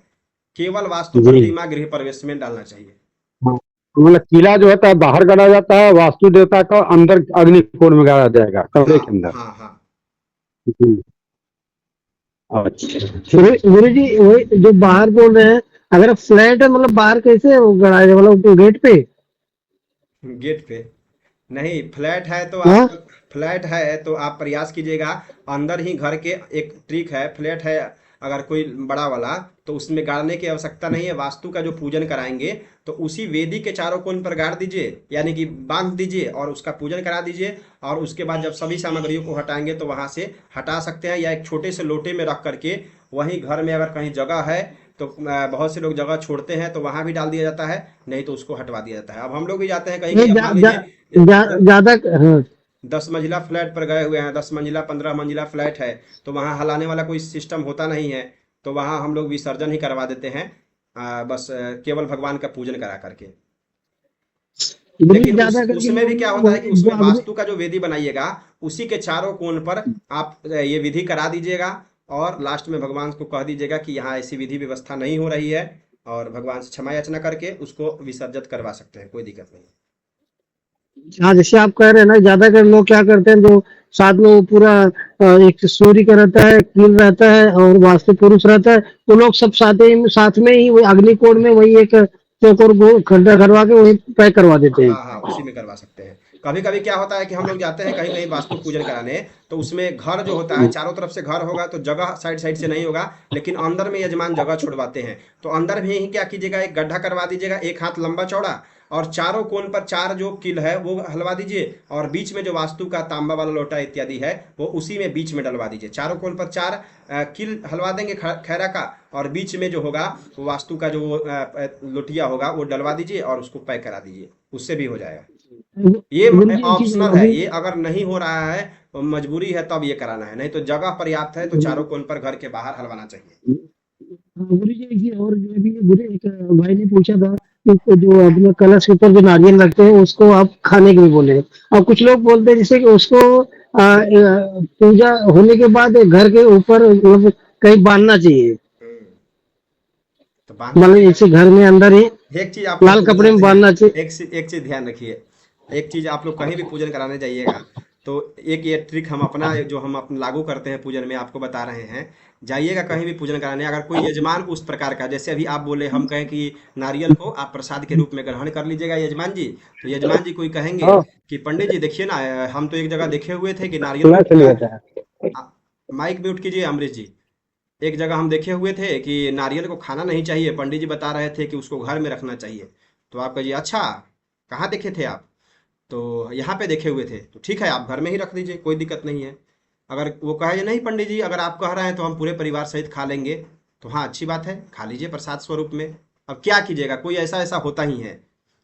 Speaker 1: केवल वास्तु
Speaker 7: जी,
Speaker 1: प्रतिमा गृह प्रवेश में डालना चाहिए।
Speaker 7: हाँ, तो मतलब किला जो होता है बाहर गाड़ा जाता है, वास्तु देवता का अंदर अग्निकोण में गाड़ा जाएगा कमरे
Speaker 1: हाँ
Speaker 7: के अंदर?
Speaker 1: हाँ हाँ,
Speaker 7: जी, अच्छा
Speaker 4: गुरु
Speaker 7: ठीक।
Speaker 4: गुरु जी वही जो बाहर बोल रहे हैं, अगर फ्लैट है मतलब बाहर कैसे वो गड़ाया जाए, मतलब गेट पे?
Speaker 1: गेट पे नहीं, फ्लैट है तो
Speaker 4: हाँ
Speaker 1: आप, फ्लैट है तो आप प्रयास कीजिएगा अंदर ही घर के। एक ट्रिक है, फ्लैट है अगर कोई बड़ा वाला, तो उसमें गाड़ने की आवश्यकता नहीं है। वास्तु का जो पूजन कराएंगे तो उसी वेदी के चारों कोण पर गाड़ दीजिए, यानी कि बांध दीजिए और उसका पूजन करा दीजिए। और उसके बाद जब सभी सामग्रियों को हटाएंगे तो वहां से हटा सकते हैं, या एक छोटे से लोटे में रख करके वहीं घर में, अगर कहीं जगह है तो बहुत से लोग जगह छोड़ते हैं तो वहां भी डाल दिया जाता है, नहीं तो उसको हटवा दिया जाता है। अब हम लोग भी जाते हैं कहीं
Speaker 4: ये
Speaker 1: कहीं, अब मान लीजिए
Speaker 4: ज्यादा हाँ
Speaker 1: 10 मंजिला फ्लैट पर गए हुए हैं, 10 मंजिला 15 मंजिला फ्लैट है, तो वहाँ हलाने वाला कोई सिस्टम होता नहीं है, तो वहाँ हम लोग विसर्जन ही करवा देते हैं, बस केवल भगवान का पूजन करा करके।
Speaker 4: गुरु जी
Speaker 1: लेकिन
Speaker 4: ज्यादा करके
Speaker 1: उसमें भी क्या होता है कि
Speaker 4: जो
Speaker 1: उसमें वास्तु का जो वेदी बनाइएगा उसी के चारों कोण पर आप ये विधि करा दीजिएगा। और लास्ट में भगवान को कह दीजिएगा कि यहाँ ऐसी विधि व्यवस्था नहीं हो रही है, और भगवान से क्षमा याचना करके उसको विसर्जित करवा सकते हैं, कोई दिक्कत नहीं।
Speaker 4: हाँ, जैसे आप कह रहे हैं ना, ज्यादातर लोग क्या करते हैं, जो साथ में वो पूरा एक सूर्य का रहता है, कील रहता है और वास्तु पुरुष रहता है, वो लोग सब साथ में ही वही अग्निकोण में वही एक चौकोर खड्डा करवा के वही पैक करवा देते हैं।
Speaker 1: हाँ हाँ, उसी में करवा सकते हैं। कभी कभी क्या होता है कि हम लोग जाते हैं कहीं कहीं वास्तु पूजन कराने, तो उसमें घर जो होता है चारों तरफ से घर होगा, तो जगह साइड साइड से नहीं होगा, लेकिन अंदर में यजमान जगह छुड़वाते हैं। तो अंदर में ही क्या कीजिएगा, एक गड्ढा करवा दीजिएगा 1 हाथ लंबा चौड़ा, और चारों कोण पर 4 जो किल है वो हलवा दीजिए, और बीच में जो वास्तु का तांबा वाला लोटा इत्यादि है वो उसी में बीच में डलवा दीजिए। चारों कोण पर 4 किल हलवा देंगे खैरा का, और बीच में जो होगा वो वास्तु का जो लोटिया होगा वो डलवा दीजिए और उसको पैक करा दीजिए, उससे भी हो जाएगा। ये
Speaker 4: गुरु जी, एक चीज
Speaker 1: ऑप्शनल है,
Speaker 4: अभी
Speaker 1: ये अगर नहीं हो रहा है तो मजबूरी है तब ये कराना है, नहीं तो जगह पर्याप्त है तो चारों कोण पर घर के बाहर हलवाना चाहिए।
Speaker 4: गुरु जी, एक चीज और जो अभी गुरु एक भाई ने पूछा था कि जो अपने कलश के ऊपर जो नारियल रखते हैं उसको आप खाने के लिए बोले, और कुछ लोग बोलते हैं जैसे कि उसको पूजा होने के बाद घर के ऊपर मतलब कहीं बांधना चाहिए,
Speaker 1: हम्म, तो बांध
Speaker 4: मतलब
Speaker 1: दीजिएगा।
Speaker 4: जैसे घर में अंदर ही
Speaker 1: एक चीज आप लोग
Speaker 4: लाल
Speaker 1: को
Speaker 4: कपड़े
Speaker 1: ध्यान
Speaker 4: में बांधना चाहिए।
Speaker 1: एक चीज ध्यान रखिए, एक चीज आप लोग कहीं भी पूजन कराने जाइएगा तो एक ये ट्रिक हम अपना जो हम अपन लागू करते हैं पूजन में आपको बता रहे हैं। जाइएगा कहीं भी पूजन कराने, अगर कोई यजमान उस प्रकार का, जैसे अभी आप बोले, हम कहें कि नारियल को आप प्रसाद के रूप में ग्रहण कर लीजिएगा यजमान जी, तो यजमान जी कोई कहेंगे
Speaker 4: हाँ,
Speaker 1: कि पंडित जी देखिए ना, हम तो एक जगह देखे हुए थे कि नारियल
Speaker 4: सुना
Speaker 1: को
Speaker 4: चलिए होता है।
Speaker 1: माइक म्यूट कीजिए अमरीश जी। एक जगह हम देखे हुए थे कि नारियल को खाना नहीं चाहिए, पंडित जी बता रहे थे कि उसको घर में रखना चाहिए। तो आप कहिए अच्छा, कहाँ देखे थे आप? तो यहाँ पे देखे हुए थे। तो ठीक है, आप घर में ही रख दीजिए, कोई दिक्कत नहीं है। अगर वो कहे नहीं पंडित जी, अगर आप कह रहे हैं तो हम पूरे परिवार सहित खा लेंगे, तो हाँ अच्छी बात है, खा लीजिए प्रसाद स्वरूप में। अब क्या कीजिएगा, कोई ऐसा ऐसा होता ही है।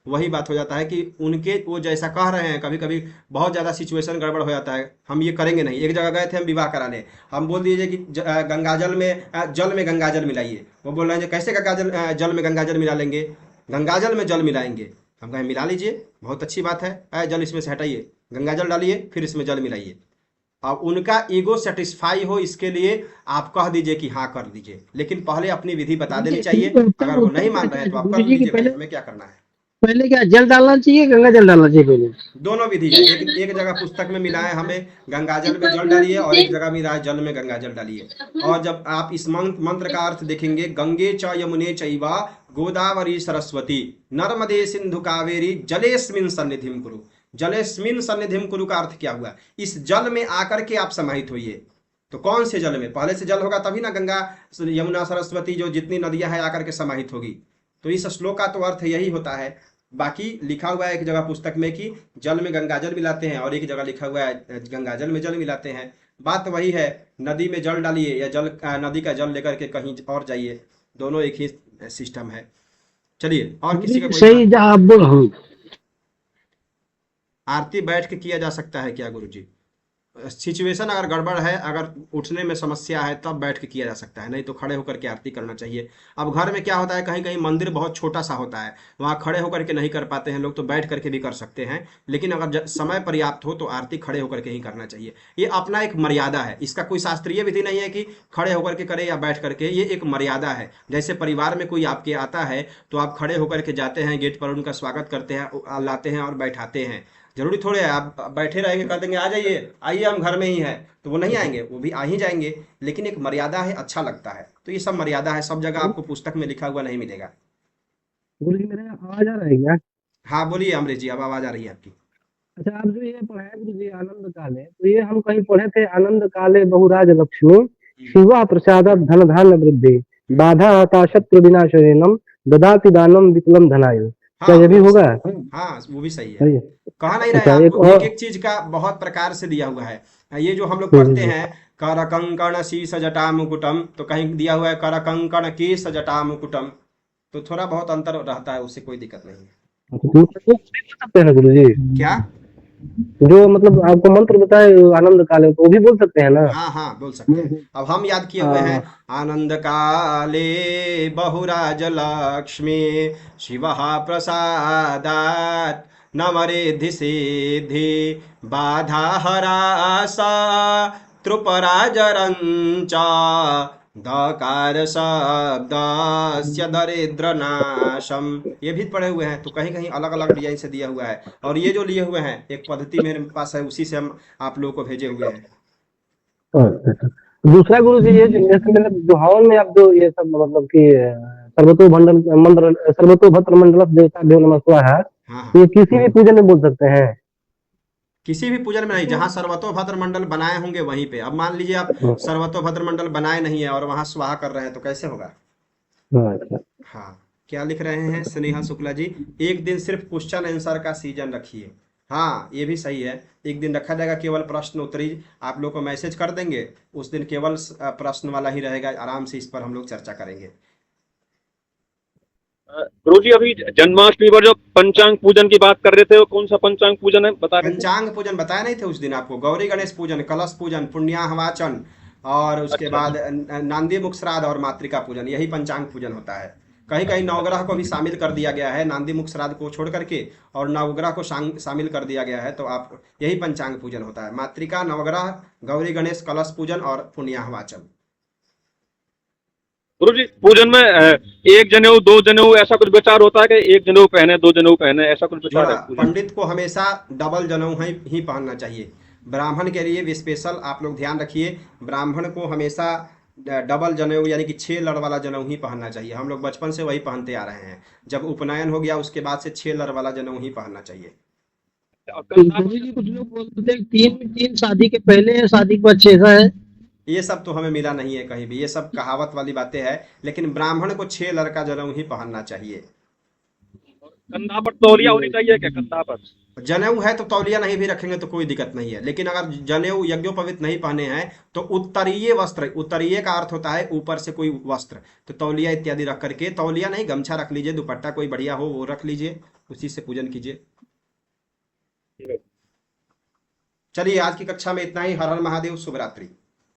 Speaker 1: वही बात हो जाता है कि उनके वो जैसा कह रहे हैं, कभी कभी बहुत ज़्यादा सिचुएशन गड़बड़ हो जाता है, हम ये करेंगे नहीं। एक जगह गए थे हम विवाह कराने, हम बोल दीजिए कि गंगाजल में जल में गंगाजल मिलाइए। वो बोल रहे हैं कैसे गंगाजल जल में गंगाजल मिला लेंगे, गंगाजल में जल मिलाएंगे। हम कहें मिला लीजिए, बहुत अच्छी बात है, जल इसमें से हटाइए, गंगाजल डालिए, फिर इसमें जल मिलाइए। अब उनका ईगो सेटिस्फाई हो इसके लिए आप कह दीजिए कि हाँ कर दीजिए, लेकिन पहले अपनी विधि बता देनी चाहिए। अगर वो नहीं मान रहे हैं तो आप
Speaker 4: गुरु
Speaker 1: कर
Speaker 4: जी की
Speaker 1: लीजिए, भाई
Speaker 4: पहले
Speaker 1: हमें क्या करना है।
Speaker 4: पहले क्या जल डालना चाहिए, गंगा जल डालना चाहिए पहले?
Speaker 1: दोनों विधि है, एक जगह पुस्तक में मिला है हमें गंगाजल में जल डालिए, और एक जगह मिला है जल में गंगाजल डालिए। और जब आप इस मंत्र का अर्थ देखेंगे, गंगे च यमुने चैवा गोदावरी सरस्वती नर्मदे सिंधु कावेरी जलेस्मिन सन्निधिम कुरु। जलेस्मिन सन्निधिम कुरु का अर्थ क्या हुआ? इस जल में आकर के आप समाहित होइए। तो कौन से जल में? पहले से जल होगा तभी ना गंगा यमुना सरस्वती जो जितनी नदियां हैं आकर के समाहित होगी। तो इस श्लोक का तो अर्थ यही होता है। बाकी लिखा हुआ है एक जगह पुस्तक में कि जल में गंगाजल मिलाते हैं, और एक जगह लिखा हुआ है गंगाजल में जल मिलाते हैं। बात तो वही है, नदी में जल डालिए या नदी का जल लेकर के कहीं और जाइए, दोनों एक ही सिस्टम है। चलिए, और किसी का कोई
Speaker 4: सही जहाँ आप बोल, हाँ।
Speaker 1: आरती बैठ के किया जा सकता है क्या गुरुजी? सिचुएशन अगर गड़बड़ है, अगर उठने में समस्या है, तब बैठ के किया जा सकता है, नहीं तो खड़े होकर के आरती करना चाहिए। अब घर में क्या होता है, कहीं कहीं मंदिर बहुत छोटा सा होता है, वहाँ खड़े होकर के नहीं कर पाते हैं लोग, तो बैठ करके भी कर सकते हैं। लेकिन अगर समय पर्याप्त हो तो आरती खड़े होकर के ही करना चाहिए। ये अपना एक मर्यादा है, इसका कोई शास्त्रीय विधि नहीं है कि खड़े होकर के करे या बैठ करके, ये एक मर्यादा है। जैसे परिवार में कोई आपके आता है तो आप खड़े होकर के जाते हैं, गेट पर उनका स्वागत करते हैं, लाते हैं और बैठाते हैं। जरूरी थोड़े है आप बैठे रहेंगे कह देंगे आ जाइए, आइए हम घर में ही हैं, तो वो नहीं आएंगे, वो भी आ ही जाएंगे। लेकिन एक मर्यादा है, अच्छा लगता है। तो ये सब मर्यादा है, सब जगह आपको पुस्तक में लिखा हुआ नहीं मिलेगा।
Speaker 4: गुरु जी, मेरा आवाज आ रहा है क्या?
Speaker 1: हाँ बोलिए अमरीश जी, अब आवाज आ रही है आपकी।
Speaker 4: अच्छा, आप जो ये पढ़ाए गुरु जी आनंद काले, तो ये हम कहीं पढ़े थे, आनंद काले बहुराज लक्ष्मी शिवा प्रसाद धन धान्य वृद्धि बाधा हता शत्रु विनाशनम ददाति दानम विपुलम धनाय। क्या
Speaker 1: हाँ
Speaker 4: ये भी
Speaker 1: वो भी
Speaker 4: होगा?
Speaker 1: हाँ वो भी सही है।
Speaker 4: सही है।
Speaker 1: कहा नहीं रहे
Speaker 4: अच्छा, एक
Speaker 1: आपको,
Speaker 4: और
Speaker 1: एक एक चीज का बहुत प्रकार से दिया हुआ है। ये जो हम लोग पढ़ते हैं कर कंकण शीस जटा मुकुटम, तो कहीं दिया हुआ है कर कंकण केश जटा मुकुटम, तो थोड़ा बहुत अंतर रहता है, उससे कोई दिक्कत नहीं है।
Speaker 4: वो भी बोल सकते हैं ना गुरु जी?
Speaker 1: क्या?
Speaker 4: जो मतलब आपको मंत्र बताए आनंद काले, तो वो भी बोल सकते हैं ना?
Speaker 1: हाँ हाँ बोल सकते हैं। अब हम याद किए हुए हैं, आनंद काले बहुराज लक्ष्मी शिव प्रसादात नमरेधि सिद्धि बाधा हरासा शत्रुपराजरञ्च दकार शब्दस्य दरिद्रनाशम। ये भी पढ़े हुए हैं, तो कहीं कहीं अलग अलग डिजाइन से दिया हुआ है। और ये जो लिए हुए हैं एक पद्धति मेरे पास है, उसी से हम आप लोगों को भेजे हुए हैं।
Speaker 4: अच्छा। दूसरा गुरु जी, ये जैसे मैंने जो हवन में आप जो ये सब मतलब कि सर्वतोभद्र मंडल देवता देव नमः शिवाय है,
Speaker 1: हाँ हाँ,
Speaker 4: ये किसी भी पूजन में बोल सकते हैं?
Speaker 1: किसी भी पूजन में नहीं, जहाँ सर्वतोभद्र मंडल बनाए होंगे वहीं पे। अब मान लीजिए आप सर्वतोभद्र मंडल बनाए नहीं है और वहां स्वाहा कर रहे हैं, तो कैसे होगा?
Speaker 4: अच्छा।
Speaker 1: हाँ, क्या लिख रहे हैं स्नेहा शुक्ला जी? एक दिन सिर्फ क्वेश्चन आंसर का सीजन रखिए। हाँ, ये भी सही है, एक दिन रखा जाएगा केवल प्रश्न उत्तरी। आप लोग को मैसेज कर देंगे, उस दिन केवल प्रश्न वाला ही रहेगा। आराम से इस पर हम लोग चर्चा करेंगे।
Speaker 3: गुरु जी अभी जन्माष्टमी पर जो पंचांग पूजन की बात कर रहे थे, वो कौन सा पंचांग पूजन है बता रहे थे?
Speaker 1: पंचांग पूजन बताए नहीं थे उस दिन आपको? गौरी गणेश पूजन, कलश पूजन, पुण्याहवाचन, और उसके
Speaker 3: अच्छा
Speaker 1: बाद नांदी मुख श्राद्ध और मातृका पूजन, यही पंचांग पूजन होता है। कहीं कहीं नवग्रह को भी शामिल कर दिया गया है, नांदी मुख श्राद्ध को छोड़ करके, और नवग्रह को शामिल कर दिया गया है। तो आप यही पंचांग पूजन होता है, मातृका, नवग्रह, गौरी गणेश, कलश पूजन और पुण्याहवाचन।
Speaker 3: गुरु जी पूजन में एक जनेऊ दो जनेऊ ऐसा कुछ विचार होता है कि एक जनेऊ पहने दो जनेऊ पहने, ऐसा कुछ विचार
Speaker 1: जोड़ा
Speaker 3: है पूजन?
Speaker 1: पंडित को हमेशा डबल जनेऊ ही पहनना चाहिए। ब्राह्मण के लिए भी स्पेशल आप लोग ध्यान रखिए, ब्राह्मण को हमेशा डबल जनेऊ यानी कि 6 लड़ वाला जनेऊ ही पहनना चाहिए। हम लोग बचपन से वही पहनते आ रहे हैं। जब उपनयन हो गया उसके बाद से 6 लड़ वाला जनेऊ ही पहनना चाहिए।
Speaker 3: और
Speaker 4: गुरु
Speaker 3: कंधा
Speaker 4: जी कुछ लोग बोलते हैं तीन शादी के पहले है, शादी के बाद 6 है।
Speaker 1: ये सब तो हमें मिला नहीं है कहीं भी, ये सब कहावत वाली बातें हैं। लेकिन ब्राह्मण को 6 लड़ का जनेऊ ही पहनना चाहिए।
Speaker 3: कंधा पर तौलिया होनी चाहिए क्या? कंधा पर
Speaker 1: जनेऊ है तो तौलिया नहीं भी रखेंगे तो कोई दिक्कत नहीं है। लेकिन अगर जनेऊ यज्ञोपवीत नहीं पहने हैं तो उत्तरीय वस्त्र, उत्तरीय का अर्थ होता है ऊपर से कोई वस्त्र, तो तौलिया इत्यादि रख करके, तौलिया नहीं गमछा रख लीजिए, दुपट्टा कोई बढ़िया हो वो रख लीजिए, उसी से पूजन कीजिए। चलिए आज की कक्षा में इतना ही। हर हर महादेव, शुभ रात्रि।